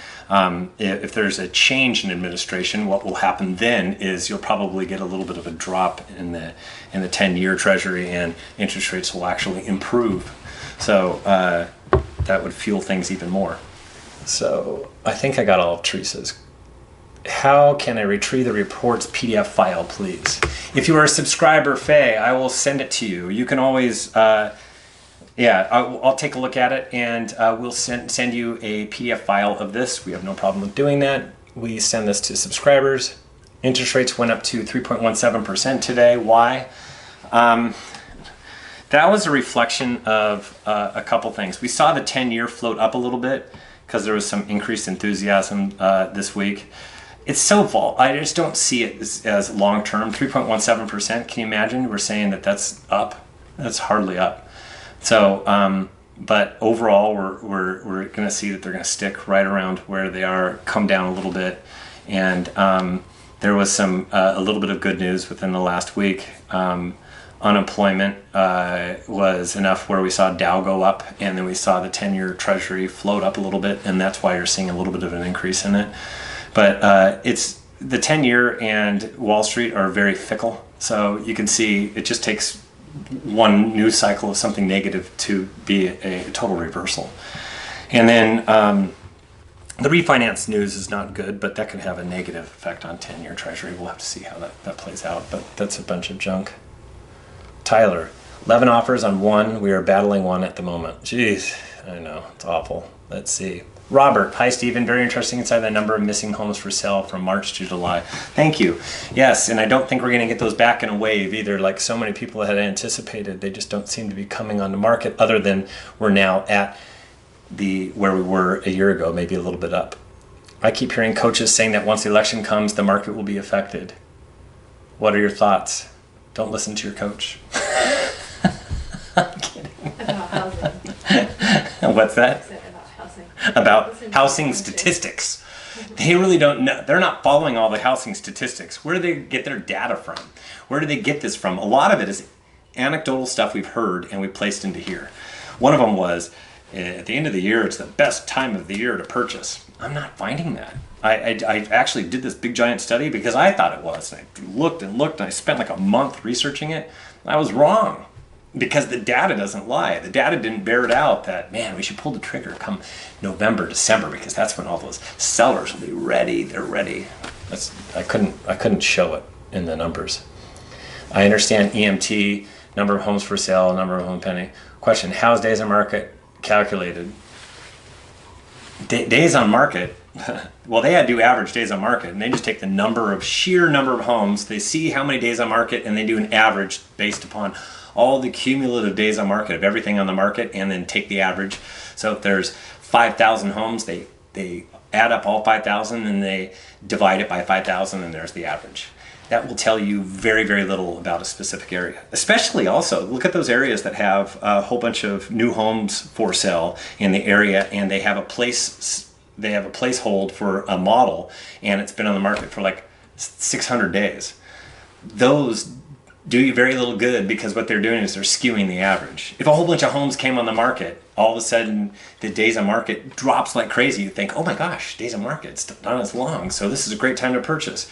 if there's a change in administration, what will happen then is you'll probably get a little bit of a drop in the 10-year treasury and interest rates will actually improve. So that would fuel things even more. So I think I got all of Teresa's. How can I retrieve the reports PDF file, please? If you are a subscriber, Faye, I will send it to you. You can always, I'll take a look at it and we'll send you a PDF file of this. We have no problem with doing that. We send this to subscribers. Interest rates went up to 3.17% today. Why? That was a reflection of a couple things. We saw the 10-year float up a little bit because there was some increased enthusiasm this week. It's so volatile. I just don't see it as long-term. 3.17%, can you imagine? We're saying that's up. That's hardly up. So, but overall, we're going to see that they're going to stick right around where they are, come down a little bit. And there was a little bit of good news within the last week. Unemployment was enough where we saw Dow go up, and then we saw the 10-year Treasury float up a little bit, and that's why you're seeing a little bit of an increase in it. But it's the 10-year and Wall Street are very fickle, so you can see it just takes one news cycle of something negative to be a total reversal. And then the refinance news is not good, but that could have a negative effect on 10-year Treasury. We'll have to see how that plays out, but that's a bunch of junk. Tyler, 11 offers on one. We are battling one at the moment. Jeez, I know, it's awful. Let's see. Robert, hi Stephen, very interesting inside the number of missing homes for sale from March to July. Thank you. Yes, and I don't think we're going to get those back in a wave either, like so many people had anticipated. They just don't seem to be coming on the market, other than we're now at where we were a year ago, maybe a little bit up. I keep hearing coaches saying that once the election comes, the market will be affected. What are your thoughts? Don't listen to your coach. I'm kidding. About housing. What's that? About housing. About housing statistics. They really don't know. They're not following all the housing statistics. Where do they get their data from? Where do they get this from? A lot of it is anecdotal stuff we've heard and we placed into here. One of them was, at the end of the year, it's the best time of the year to purchase. I'm not finding that. I actually did this big giant study because I thought it was. And I looked and looked and I spent like a month researching it. I was wrong because the data doesn't lie. The data didn't bear it out that, man, we should pull the trigger come November, December, because that's when all those sellers will be ready. They're ready. I couldn't show it in the numbers. I understand EMT, number of homes for sale, number of home pending. Question, how is days on market calculated? Days on market, well, they had to do average days on market, and they just take the sheer number of homes. They see how many days on market, and they do an average based upon all the cumulative days on market of everything on the market, and then take the average. So if there's 5,000 homes, they add up all 5,000 and they divide it by 5,000, and there's the average. That will tell you very, very little about a specific area. Especially also, look at those areas that have a whole bunch of new homes for sale in the area, and they have a placehold for a model, and it's been on the market for like 600 days. Those do you very little good because what they're doing is they're skewing the average. If a whole bunch of homes came on the market, all of a sudden the days on market drops like crazy. You think, oh my gosh, days on market's not as long, so this is a great time to purchase.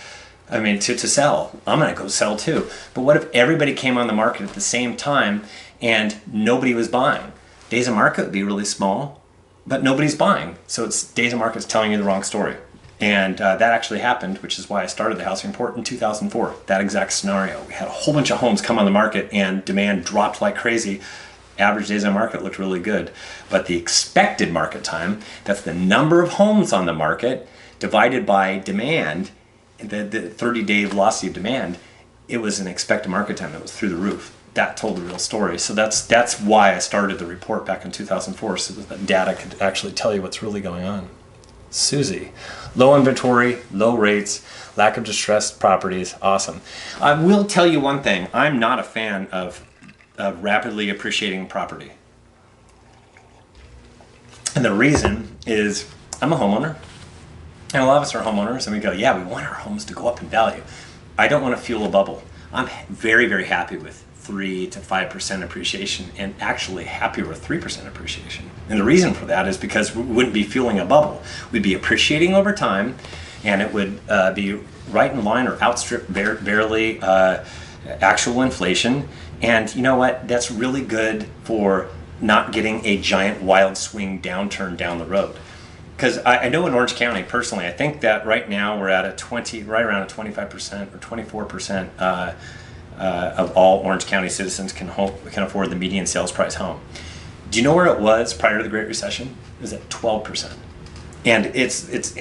I mean, to sell. I'm going to go sell too. But what if everybody came on the market at the same time and nobody was buying? Days on market would be really small but nobody's buying. So it's days of market's telling you the wrong story. And that actually happened, which is why I started the housing report in 2004. That exact scenario. We had a whole bunch of homes come on the market and demand dropped like crazy. Average days on market looked really good. But the expected market time, that's the number of homes on the market divided by demand, the 30-day velocity of demand, it was an expected market time that was through the roof. That told the real story. So that's why I started the report back in 2004, so that the data could actually tell you what's really going on. Susie, low inventory, low rates, lack of distressed properties, awesome. I will tell you one thing, I'm not a fan of rapidly appreciating property. And the reason is I'm a homeowner, and a lot of us are homeowners, and we go, yeah, we want our homes to go up in value. I don't want to fuel a bubble. I'm very, very happy with 3 to 5% appreciation, and actually happier with 3% appreciation. And the reason for that is because we wouldn't be fueling a bubble. We'd be appreciating over time, and it would be right in line or outstrip barely actual inflation. And you know what? That's really good for not getting a giant wild swing downturn down the road. Because I know in Orange County, personally, I think that right now we're at right around a 25% or 24% of all Orange County citizens can afford the median sales price home. Do you know where it was prior to the Great Recession? It was at 12%. And it's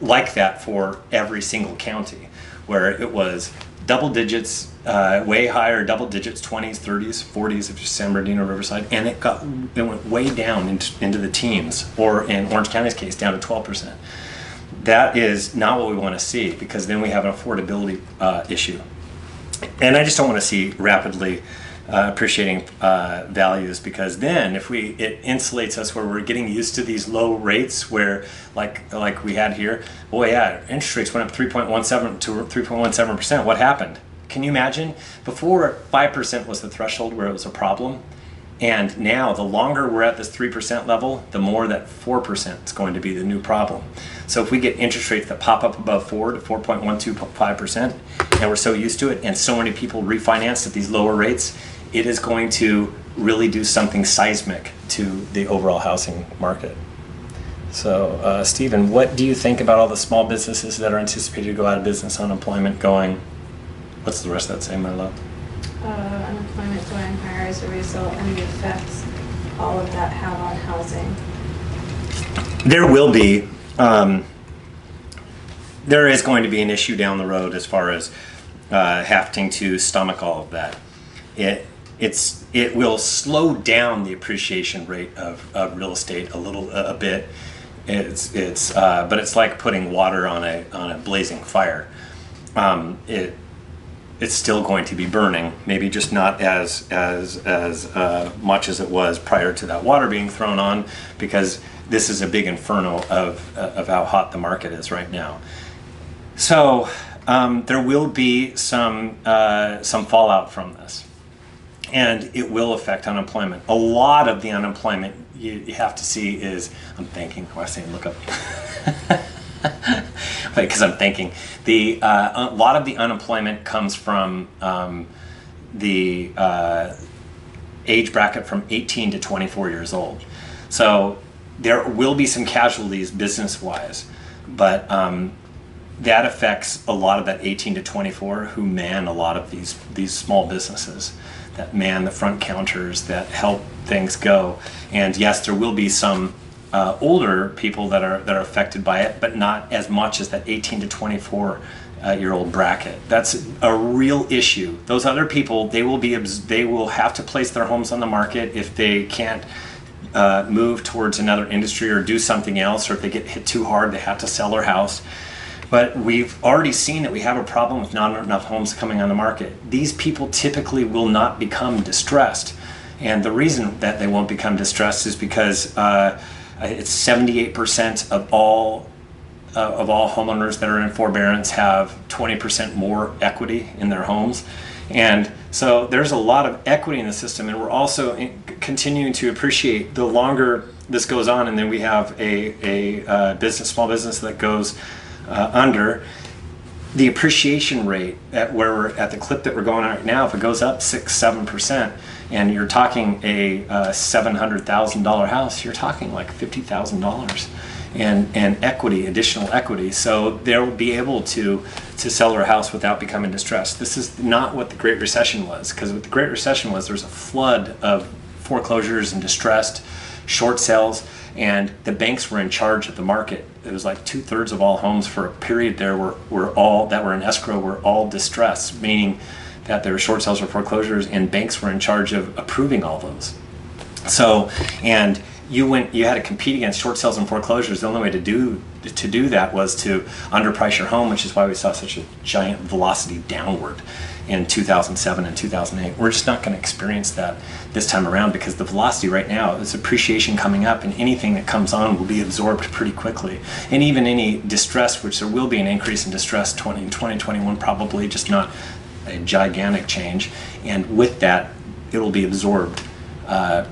like that for every single county, where it was double digits, way higher, double digits, 20s, 30s, 40s if you're San Bernardino, Riverside, and it went way down into the teens, or in Orange County's case, down to 12%. That is not what we want to see, because then we have an affordability issue. And I just don't want to see rapidly appreciating values, because then it insulates us where we're getting used to these low rates where like we had here. Boy, yeah, interest rates went up 3.17 to 3.17%. What happened? Can you imagine? Before, 5% was the threshold where it was a problem. And now, the longer we're at this 3% level, the more that 4% is going to be the new problem. So if we get interest rates that pop up above 4 to 4.125%, and we're so used to it, and so many people refinance at these lower rates, it is going to really do something seismic to the overall housing market. So, Stephen, what do you think about all the small businesses that are anticipated to go out of business, unemployment going, what's the rest of that say, my love? Unemployment going higher as a result, and the effects all of that have on housing. There will be, there is going to be an issue down the road as far as having to stomach all of that. It will slow down the appreciation rate of real estate a bit. But it's like putting water on a blazing fire. It's still going to be burning, maybe just not as much as it was prior to that water being thrown on, because this is a big inferno of how hot the market is right now. So there will be some fallout from this, and it will affect unemployment. A lot of the unemployment you have to see is, I'm thinking, I was saying look up. Because I'm thinking a lot of the unemployment comes from the age bracket from 18 to 24 years old. So there will be some casualties business-wise, but that affects a lot of that 18 to 24 who man a lot of these small businesses, that man the front counters, that help things go. And yes, there will be some older people that are affected by it, but not as much as that 18 to 24 year old bracket. That's a real issue. Those other people, they will have to place their homes on the market if they can't move towards another industry or do something else, or if they get hit too hard, they have to sell their house. But we've already seen that we have a problem with not enough homes coming on the market. These people typically will not become distressed. And the reason that they won't become distressed is because it's 78% of all homeowners that are in forbearance have 20% more equity in their homes. And so there's a lot of equity in the system, and we're also continuing to appreciate the longer this goes on, and then we have a small business that goes under. the appreciation rate at where we're at the clip that we're going right now, if it goes up 6-7%, and you're talking a $700,000 house, you're talking like $50,000 and equity, additional equity. So they'll be able to sell their house without becoming distressed. This is not what the Great Recession was, because what the Great Recession was, there was a flood of foreclosures and distressed short sales, and the banks were in charge of the market. It was like 2/3 of all homes for a period there were all that were in escrow were all distressed, meaning that there were short sales or foreclosures, and banks were in charge of approving all those. So, and you had to compete against short sales and foreclosures. The only way to do that was to underprice your home, which is why we saw such a giant velocity downward in 2007 and 2008. We're just not going to experience that this time around, because the velocity right now is appreciation coming up, and anything that comes on will be absorbed pretty quickly. And even any distress, which there will be an increase in distress in 2021 probably, just not a gigantic change. And with that, it will be absorbed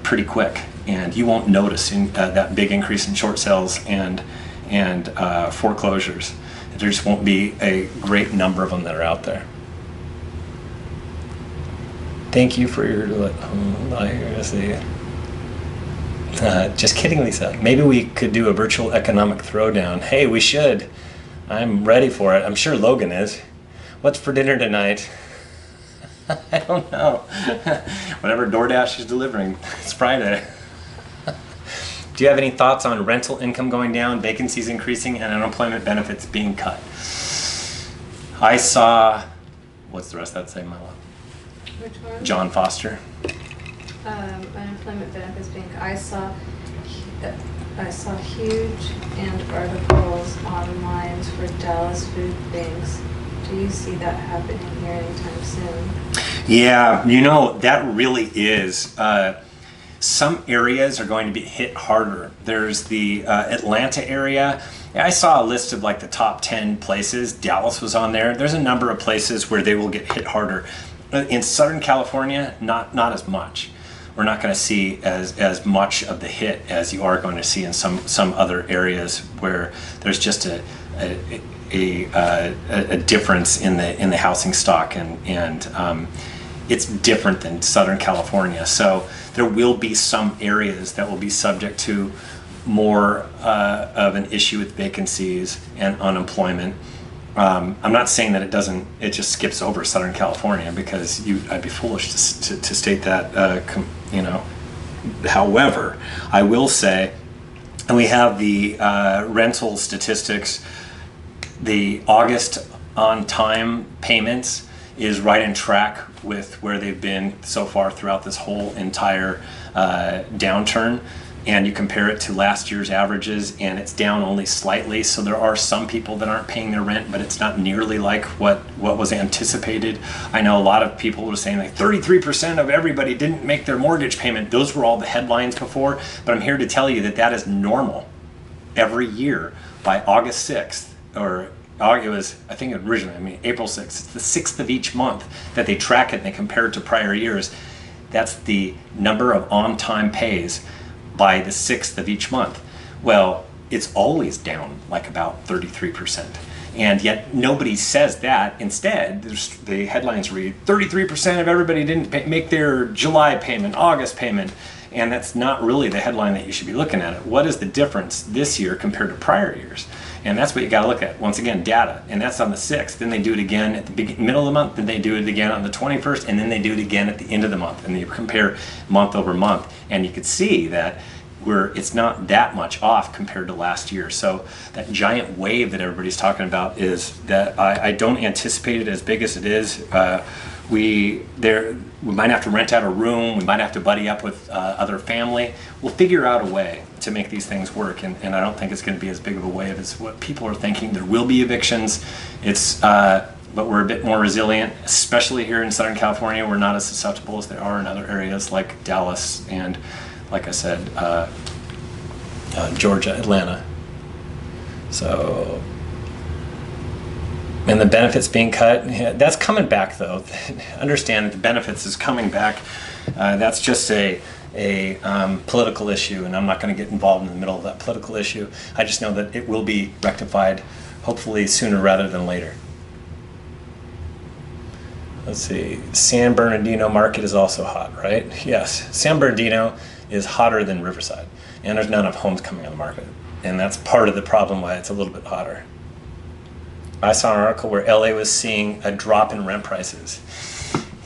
pretty quick, and you won't notice that big increase in short sales and foreclosures. There just won't be a great number of them that are out there. Thank you for your, just kidding, Lisa. Maybe we could do a virtual economic throwdown. Hey, we should. I'm ready for it. I'm sure Logan is. What's for dinner tonight? I don't know. Whatever DoorDash is delivering. It's Friday. Do you have any thoughts on rental income going down, vacancies increasing, and unemployment benefits being cut? I saw, what's the rest of that say, Milo? Which one? John Foster. Unemployment benefits being, I saw huge and articles online for Dallas food banks. Do you see that happening here anytime soon? Yeah, that really is. Some areas are going to be hit harder. There's the Atlanta area. I saw a list of like the top 10 places. Dallas was on there. There's a number of places where they will get hit harder. In Southern California, not as much. We're not going to see as much of the hit as you are going to see in some other areas where there's just a difference in the housing stock, and it's different than Southern California. So there will be some areas that will be subject to more of an issue with vacancies and unemployment. I'm not saying that it just skips over Southern California, because I'd be foolish to state that, However, I will say, and we have the rental statistics, the August on-time payments is right in track with where they've been so far throughout this whole entire downturn. And you compare it to last year's averages, and it's down only slightly. So there are some people that aren't paying their rent, but it's not nearly like what was anticipated. I know a lot of people were saying like 33% of everybody didn't make their mortgage payment. Those were all the headlines before, but I'm here to tell you that is normal every year by August 6th, or it was, I think originally, April 6th. It's the 6th of each month that they track it and they compare it to prior years. That's the number of on-time pays by the 6th of each month. Well, it's always down like about 33%. And yet nobody says that. Instead, the headlines read, 33% of everybody didn't make their July payment, August payment. And that's not really the headline that you should be looking at. What is the difference this year compared to prior years? And that's what you got to look at. Once again, data. And that's on the 6th. Then they do it again at the middle of the month. Then they do it again on the 21st. And then they do it again at the end of the month. And you compare month over month. And you could see that it's not that much off compared to last year. So that giant wave that everybody's talking about is that I don't anticipate it as big as it is. We might have to rent out a room. We might have to buddy up with other family. We'll figure out a way to make these things work, and I don't think it's going to be as big of a wave as what people are thinking. There will be evictions. But we're a bit more resilient, especially here in Southern California. We're not as susceptible as they are in other areas like Dallas and, like I said, Georgia, Atlanta. So, and the benefits being cut, that's coming back though. Understand that the benefits is coming back. That's just a political issue, and I'm not going to get involved in the middle of that political issue. I just know that it will be rectified, hopefully sooner rather than later. let's see, San Bernardino market is also hot, right? Yes, San Bernardino is hotter than Riverside, and there's not enough homes coming on the market. And that's part of the problem why it's a little bit hotter. I saw an article where LA was seeing a drop in rent prices.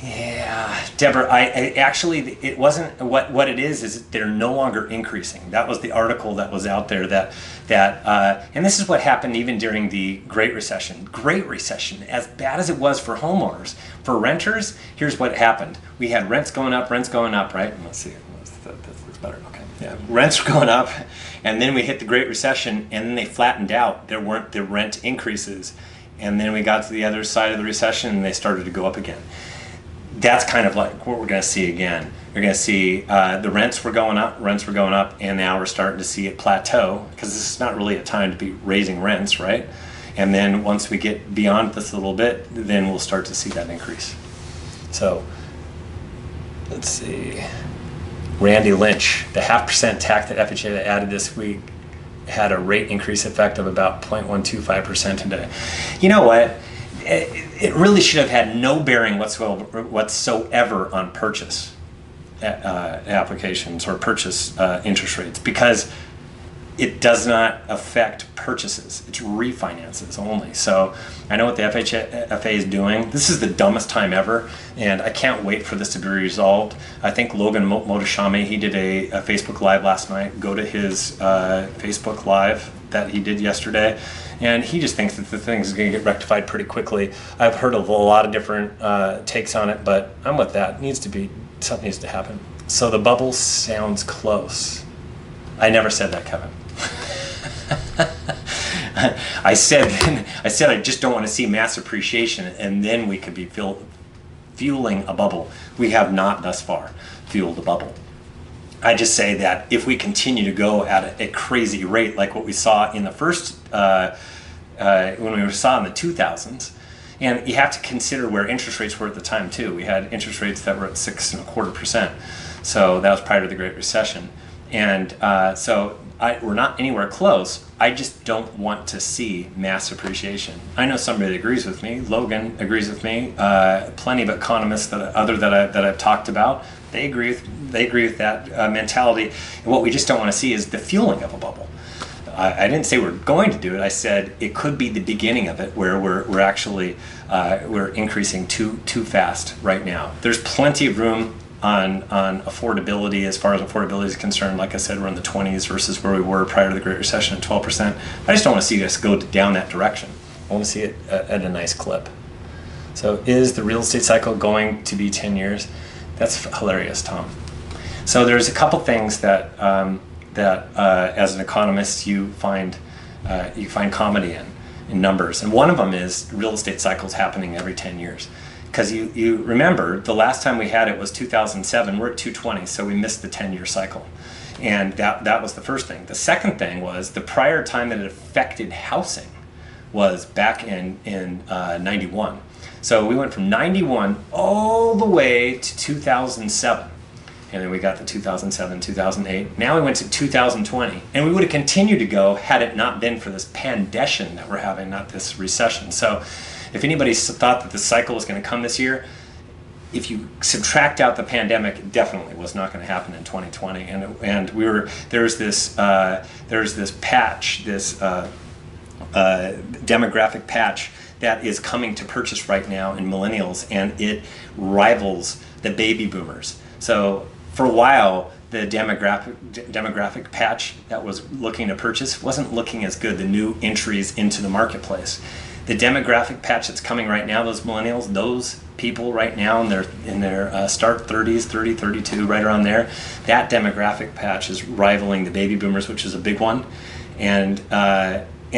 Yeah, Deborah, I actually, it wasn't, what it is they're no longer increasing. That was the article that was out there and this is what happened even during the Great Recession. Great Recession, as bad as it was for homeowners, for renters, here's what happened. We had rents going up, right? Let's see, that looks better, okay. Yeah, rents were going up, and then we hit the Great Recession, and then they flattened out. There weren't the rent increases. And then we got to the other side of the recession, and they started to go up again. That's kind of like what we're going to see again. You're going to see the rents were going up, and now we're starting to see it plateau, because this is not really a time to be raising rents, right? And then once we get beyond this a little bit, then we'll start to see that increase. So let's see. Randy Lynch, the 0.5% tax that FHA added this week had a rate increase effect of about 0.125% today. You know what? It really should have had no bearing whatsoever on purchase applications or purchase interest rates, because it does not affect purchases. It's refinances only. So I know what the FHFA is doing. This is the dumbest time ever, and I can't wait for this to be resolved. I think Logan Motoshami, he did a Facebook Live last night. Go to his Facebook Live that he did yesterday, and he just thinks that the thing is going to get rectified pretty quickly. I've heard of a lot of different takes on it, but I'm with that. Something needs to happen. So the bubble sounds close. I never said that, Kevin. I said I just don't want to see mass appreciation, and then we could be fueling a bubble. We have not thus far fueled a bubble. I just say that if we continue to go at a crazy rate like what we saw in the first, when we saw in the 2000s, and you have to consider where interest rates were at the time too. We had interest rates that were at 6.25%, so that was prior to the Great Recession, and we're not anywhere close. I just don't want to see mass appreciation. I know somebody that agrees with me. Logan agrees with me. Plenty of economists that I've talked about, they agree with that mentality. And what we just don't want to see is the fueling of a bubble. I didn't say we're going to do it. I said it could be the beginning of it, where we're actually we're increasing too fast right now. There's plenty of room on affordability. As far as affordability is concerned, like I said, we're in the 20s versus where we were prior to the Great Recession at 12%. I just don't want to see us go down that direction. I want to see it at a nice clip. So is the real estate cycle going to be 10 years? That's hilarious, Tom. So there's a couple things that as an economist you find comedy in numbers, and one of them is real estate cycles happening every 10 years. Because you remember, the last time we had it was 2007. We're at 220, so we missed the 10-year cycle. And that was the first thing. The second thing was the prior time that it affected housing was back in 91. So we went from 91 all the way to 2007. And then we got the 2007, 2008. Now we went to 2020. And we would have continued to go had it not been for this pandemic that we're having, not this recession. So if anybody thought that the cycle was going to come this year, if you subtract out the pandemic, it definitely was not going to happen in 2020. And there's this patch, this demographic patch that is coming to purchase right now in millennials, and it rivals the baby boomers. So for a while, the demographic patch that was looking to purchase wasn't looking as good, the new entries into the marketplace. The demographic patch that's coming right now, those millennials, those people right now in their start 30s, 30, 32, right around there, that demographic patch is rivaling the baby boomers, which is a big one. And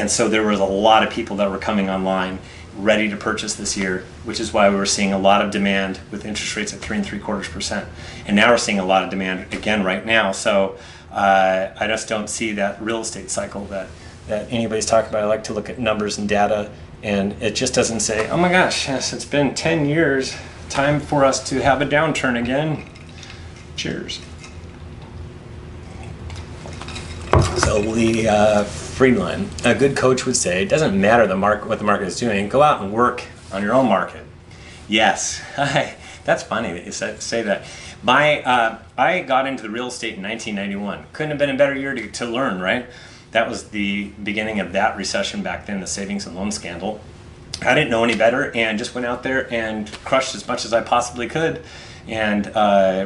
so there was a lot of people that were coming online ready to purchase this year, which is why we were seeing a lot of demand with interest rates at 3.75%. And now we're seeing a lot of demand again right now. So I just don't see that real estate cycle that anybody's talking about. I like to look at numbers and data, and it just doesn't say, oh my gosh, yes, it's been 10 years, time for us to have a downturn again. Cheers. So Lee Friedland, a good coach would say, it doesn't matter what the market is doing, go out and work on your own market. Yes, that's funny that you say that. I got into real estate in 1991. Couldn't have been a better year to learn, right? That was the beginning of that recession back then, the savings and loan scandal. I didn't know any better and just went out there and crushed as much as I possibly could. And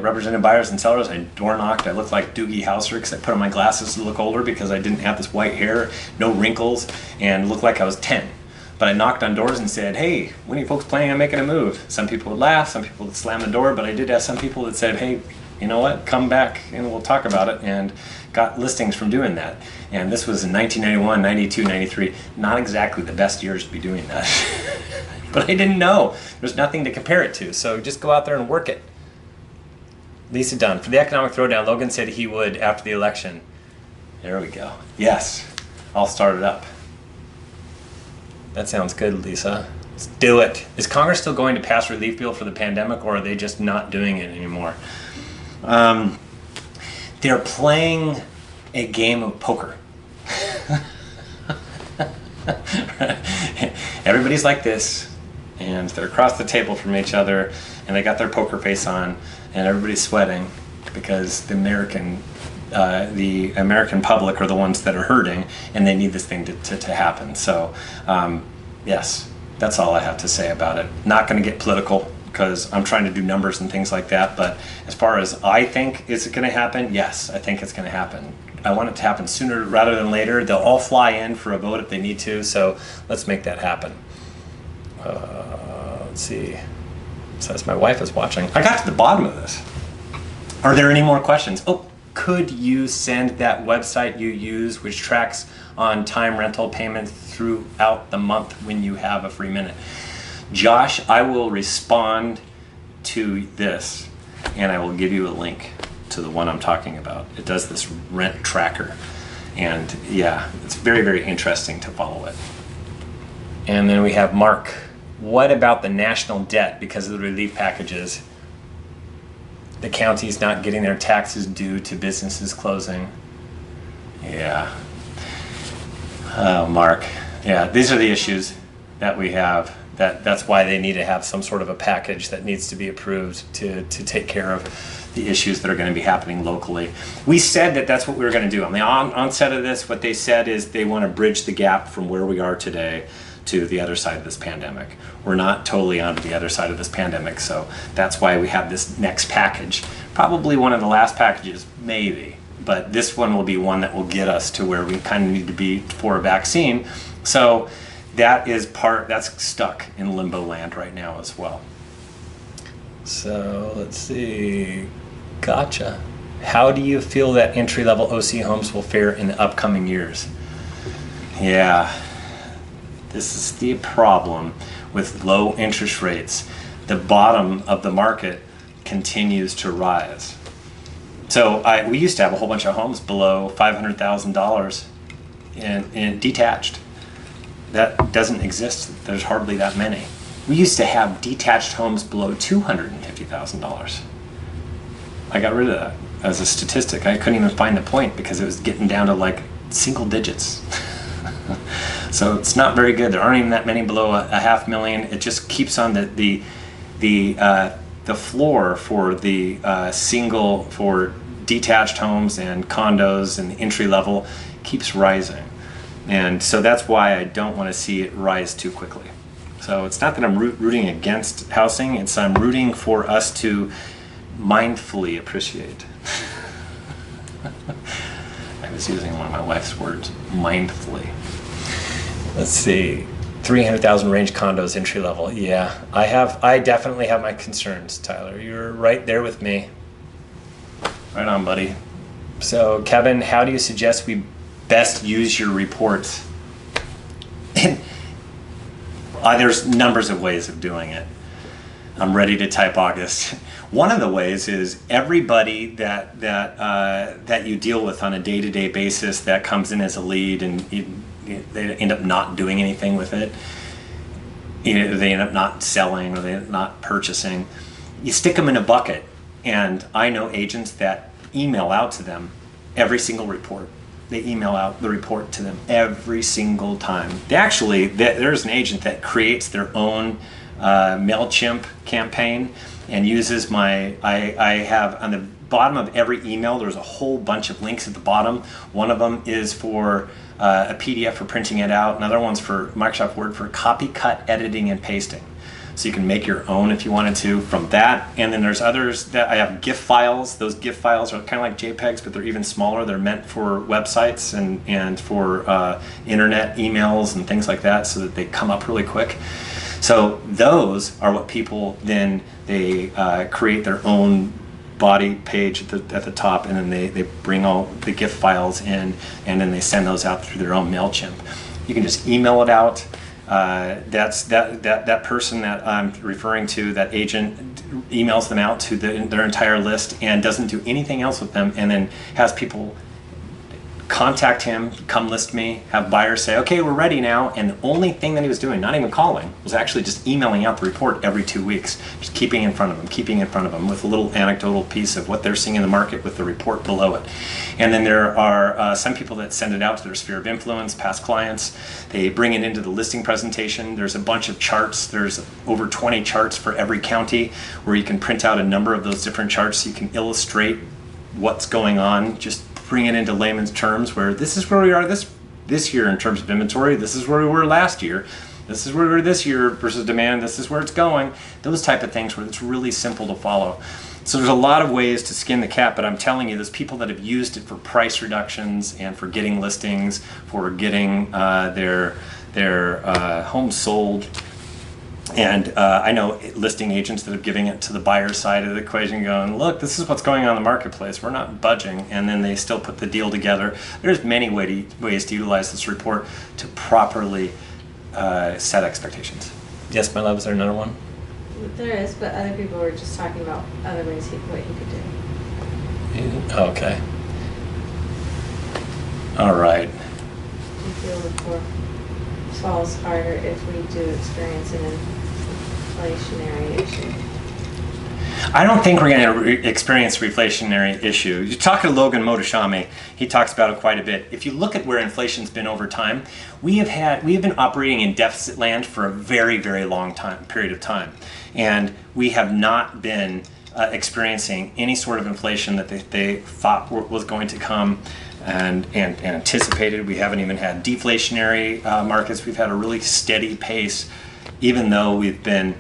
represented buyers and sellers. I door knocked. I looked like Doogie Howser because I put on my glasses to look older because I didn't have this white hair, no wrinkles, and looked like I was 10. But I knocked on doors and said, hey, when are you folks planning on making a move? Some people would laugh, some people would slam the door, but I did have some people that said, hey, you know what, come back and we'll talk about it, and got listings from doing that. And this was in 1991, 92, 93, not exactly the best years to be doing that. But I didn't know. There's nothing to compare it to, so just go out there and work it. Lisa Dunn, for the Economic Throwdown, Logan said he would after the election. There we go. Yes, I'll start it up. That sounds good, Lisa. Let's do it. Is Congress still going to pass a relief bill for the pandemic, or are they just not doing it anymore? They're playing a game of poker. Everybody's like this, and they're across the table from each other, and they got their poker face on, and everybody's sweating because the American public are the ones that are hurting, and they need this thing to happen. So, yes, that's all I have to say about it. Not going to get political because I'm trying to do numbers and things like that, but as far as I think, is it going to happen? Yes, I think it's going to happen. I want it to happen sooner rather than later. They'll all fly in for a vote if they need to, so let's make that happen. Let's see. It says my wife is watching. I got to the bottom of this. Are there any more questions? Oh, could you send that website you use, which tracks on time rental payments throughout the month when you have a free minute? Josh, I will respond to this, and I will give you a link to the one I'm talking about. It does this rent tracker, and yeah, it's very, very interesting to follow it. And then we have Mark. What about the national debt because of the relief packages? The county's not getting their taxes due to businesses closing. Yeah. Oh, Mark. Yeah, these are the issues that we have. That's why they need to have some sort of a package that needs to be approved to take care of the issues that are going to be happening locally. We said that that's what we were going to do. On the onset of this, what they said is they want to bridge the gap from where we are today to the other side of this pandemic. We're not totally onto the other side of this pandemic, so that's why we have this next package. Probably one of the last packages, maybe, but this one will be one that will get us to where we kind of need to be for a vaccine. So that's stuck in limbo land right now as well. So let's see. Gotcha. How do you feel that entry-level OC homes will fare in the upcoming years? Yeah. This is the problem with low interest rates. The bottom of the market continues to rise. So we used to have a whole bunch of homes below $500,000 in detached. That doesn't exist. There's hardly that many. We used to have detached homes below $250,000. I got rid of that as a statistic. I couldn't even find the point because it was getting down to like single digits. So it's not very good. There aren't even that many below a $500,000. It just keeps on the floor for the for detached homes and condos and the entry level keeps rising, and so that's why I don't want to see it rise too quickly. So it's not that I'm rooting against housing. It's I'm rooting for us to mindfully appreciate. I was using one of my wife's words, mindfully. Let's see, 300,000 range condos entry level. Yeah, I definitely have my concerns, Tyler. You're right there with me. Right on, buddy. So, Kevin, how do you suggest we best use your reports? There's numbers of ways of doing it. I'm ready to type August. One of the ways is everybody that you deal with on a day-to-day basis that comes in as a lead and they end up not doing anything with it. They end up not selling or they end up not purchasing. You stick them in a bucket, and I know agents that email out to them every single report. They email out the report to them every single time. There's an agent that creates their own MailChimp campaign and uses I have on the bottom of every email, there's a whole bunch of links at the bottom. One of them is for a PDF for printing it out. Another one's for Microsoft Word for copy, cut, editing, and pasting. So you can make your own if you wanted to from that. And then there's others that I have GIF files. Those GIF files are kind of like JPEGs, but they're even smaller. They're meant for websites and for internet emails and things like that, so that they come up really quick. So those are what people then, they create their own body page at the top, and then they bring all the GIF files in, and then they send those out through their own MailChimp. You can just email it out. That person that I'm referring to, that agent, emails them out to their entire list and doesn't do anything else with them, and then has people contact him, come list me, have buyers say, okay, we're ready now, and the only thing that he was doing, not even calling, was actually just emailing out the report every 2 weeks, just keeping in front of them with a little anecdotal piece of what they're seeing in the market with the report below it. And then there are some people that send it out to their sphere of influence, past clients. They bring it into the listing presentation. There's a bunch of charts. There's over 20 charts for every county, where you can print out a number of those different charts so you can illustrate what's going on. Just bring it into layman's terms, where this is where we are this year in terms of inventory, this is where we were last year, this is where we were this year versus demand, this is where it's going. Those type of things where it's really simple to follow. So there's a lot of ways to skin the cat, but I'm telling you, there's people that have used it for price reductions and for getting listings, for getting their homes sold. And I know listing agents that are giving it to the buyer side of the equation, going, look, this is what's going on in the marketplace, we're not budging, and then they still put the deal together. There's many ways to utilize this report to properly set expectations. Yes, my love, is there another one? There is, but other people were just talking about other ways what you could do. Okay. All right. Do you feel the report falls harder if we do experience an inflationary issue? I don't think we're going to experience a reflationary issue. You talk to Logan Motoshami, he talks about it quite a bit. If you look at where inflation's been over time, we have been operating in deficit land for a very, very long period of time. And we have not been experiencing any sort of inflation that they thought was going to come and anticipated. We haven't even had deflationary markets. We've had a really steady pace, even though we've been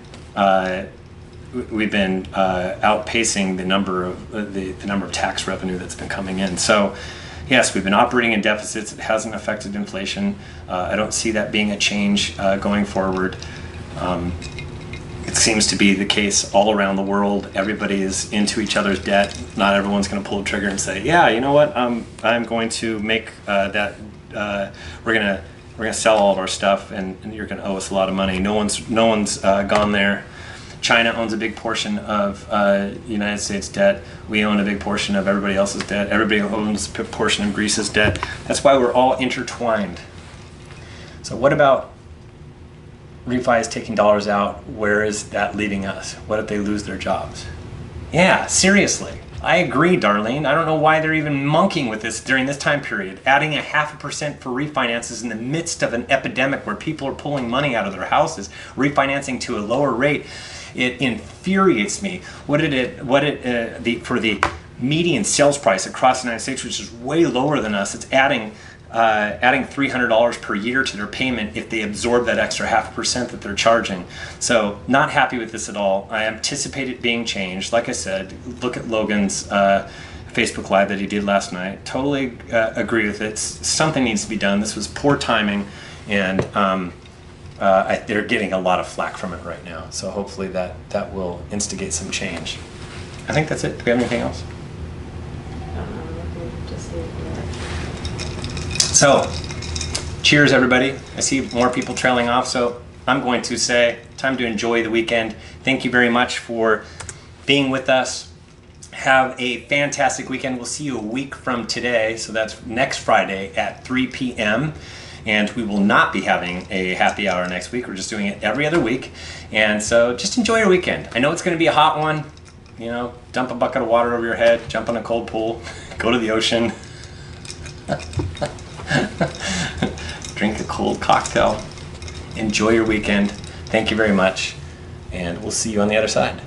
outpacing the number of tax revenue that's been coming in. So yes, we've been operating in deficits. It hasn't affected inflation. I don't see that being a change going forward. It seems to be the case all around the world. Everybody is into each other's debt. Not everyone's going to pull the trigger and say, yeah, you know what, I'm going to make that, we're going to sell all of our stuff, and you're going to owe us a lot of money. No one's gone there. China owns a big portion of United States debt. We own a big portion of everybody else's debt. Everybody owns a portion of Greece's debt. That's why we're all intertwined. So what about refis taking dollars out? Where is that leaving us? What if they lose their jobs? Yeah, seriously. I agree, Darlene. I don't know why they're even monkeying with this during this time period. Adding 0.5% for refinances in the midst of an epidemic where people are pulling money out of their houses, refinancing to a lower rate. It infuriates me. For the median sales price across the United States, which is way lower than us, it's adding $300 per year to their payment if they absorb that extra 0.5% that they're charging. So not happy with this at all. I anticipate it being changed. Like I said, look at Logan's Facebook Live that he did last night. Totally agree with it. Something needs to be done. This was poor timing, and they're getting a lot of flack from it right now. So hopefully that will instigate some change. I think that's it. Do we have anything else? So, cheers everybody. I see more people trailing off, so I'm going to say time to enjoy the weekend. Thank you very much for being with us. Have a fantastic weekend. We'll see you a week from today, so that's next Friday at 3 p.m. And we will not be having a happy hour next week. We're just doing it every other week. And so just enjoy your weekend. I know it's going to be a hot one. You know, dump a bucket of water over your head, jump in a cold pool, go to the ocean. Drink a cold cocktail. Enjoy your weekend. Thank you very much. and we'll see you on the other side.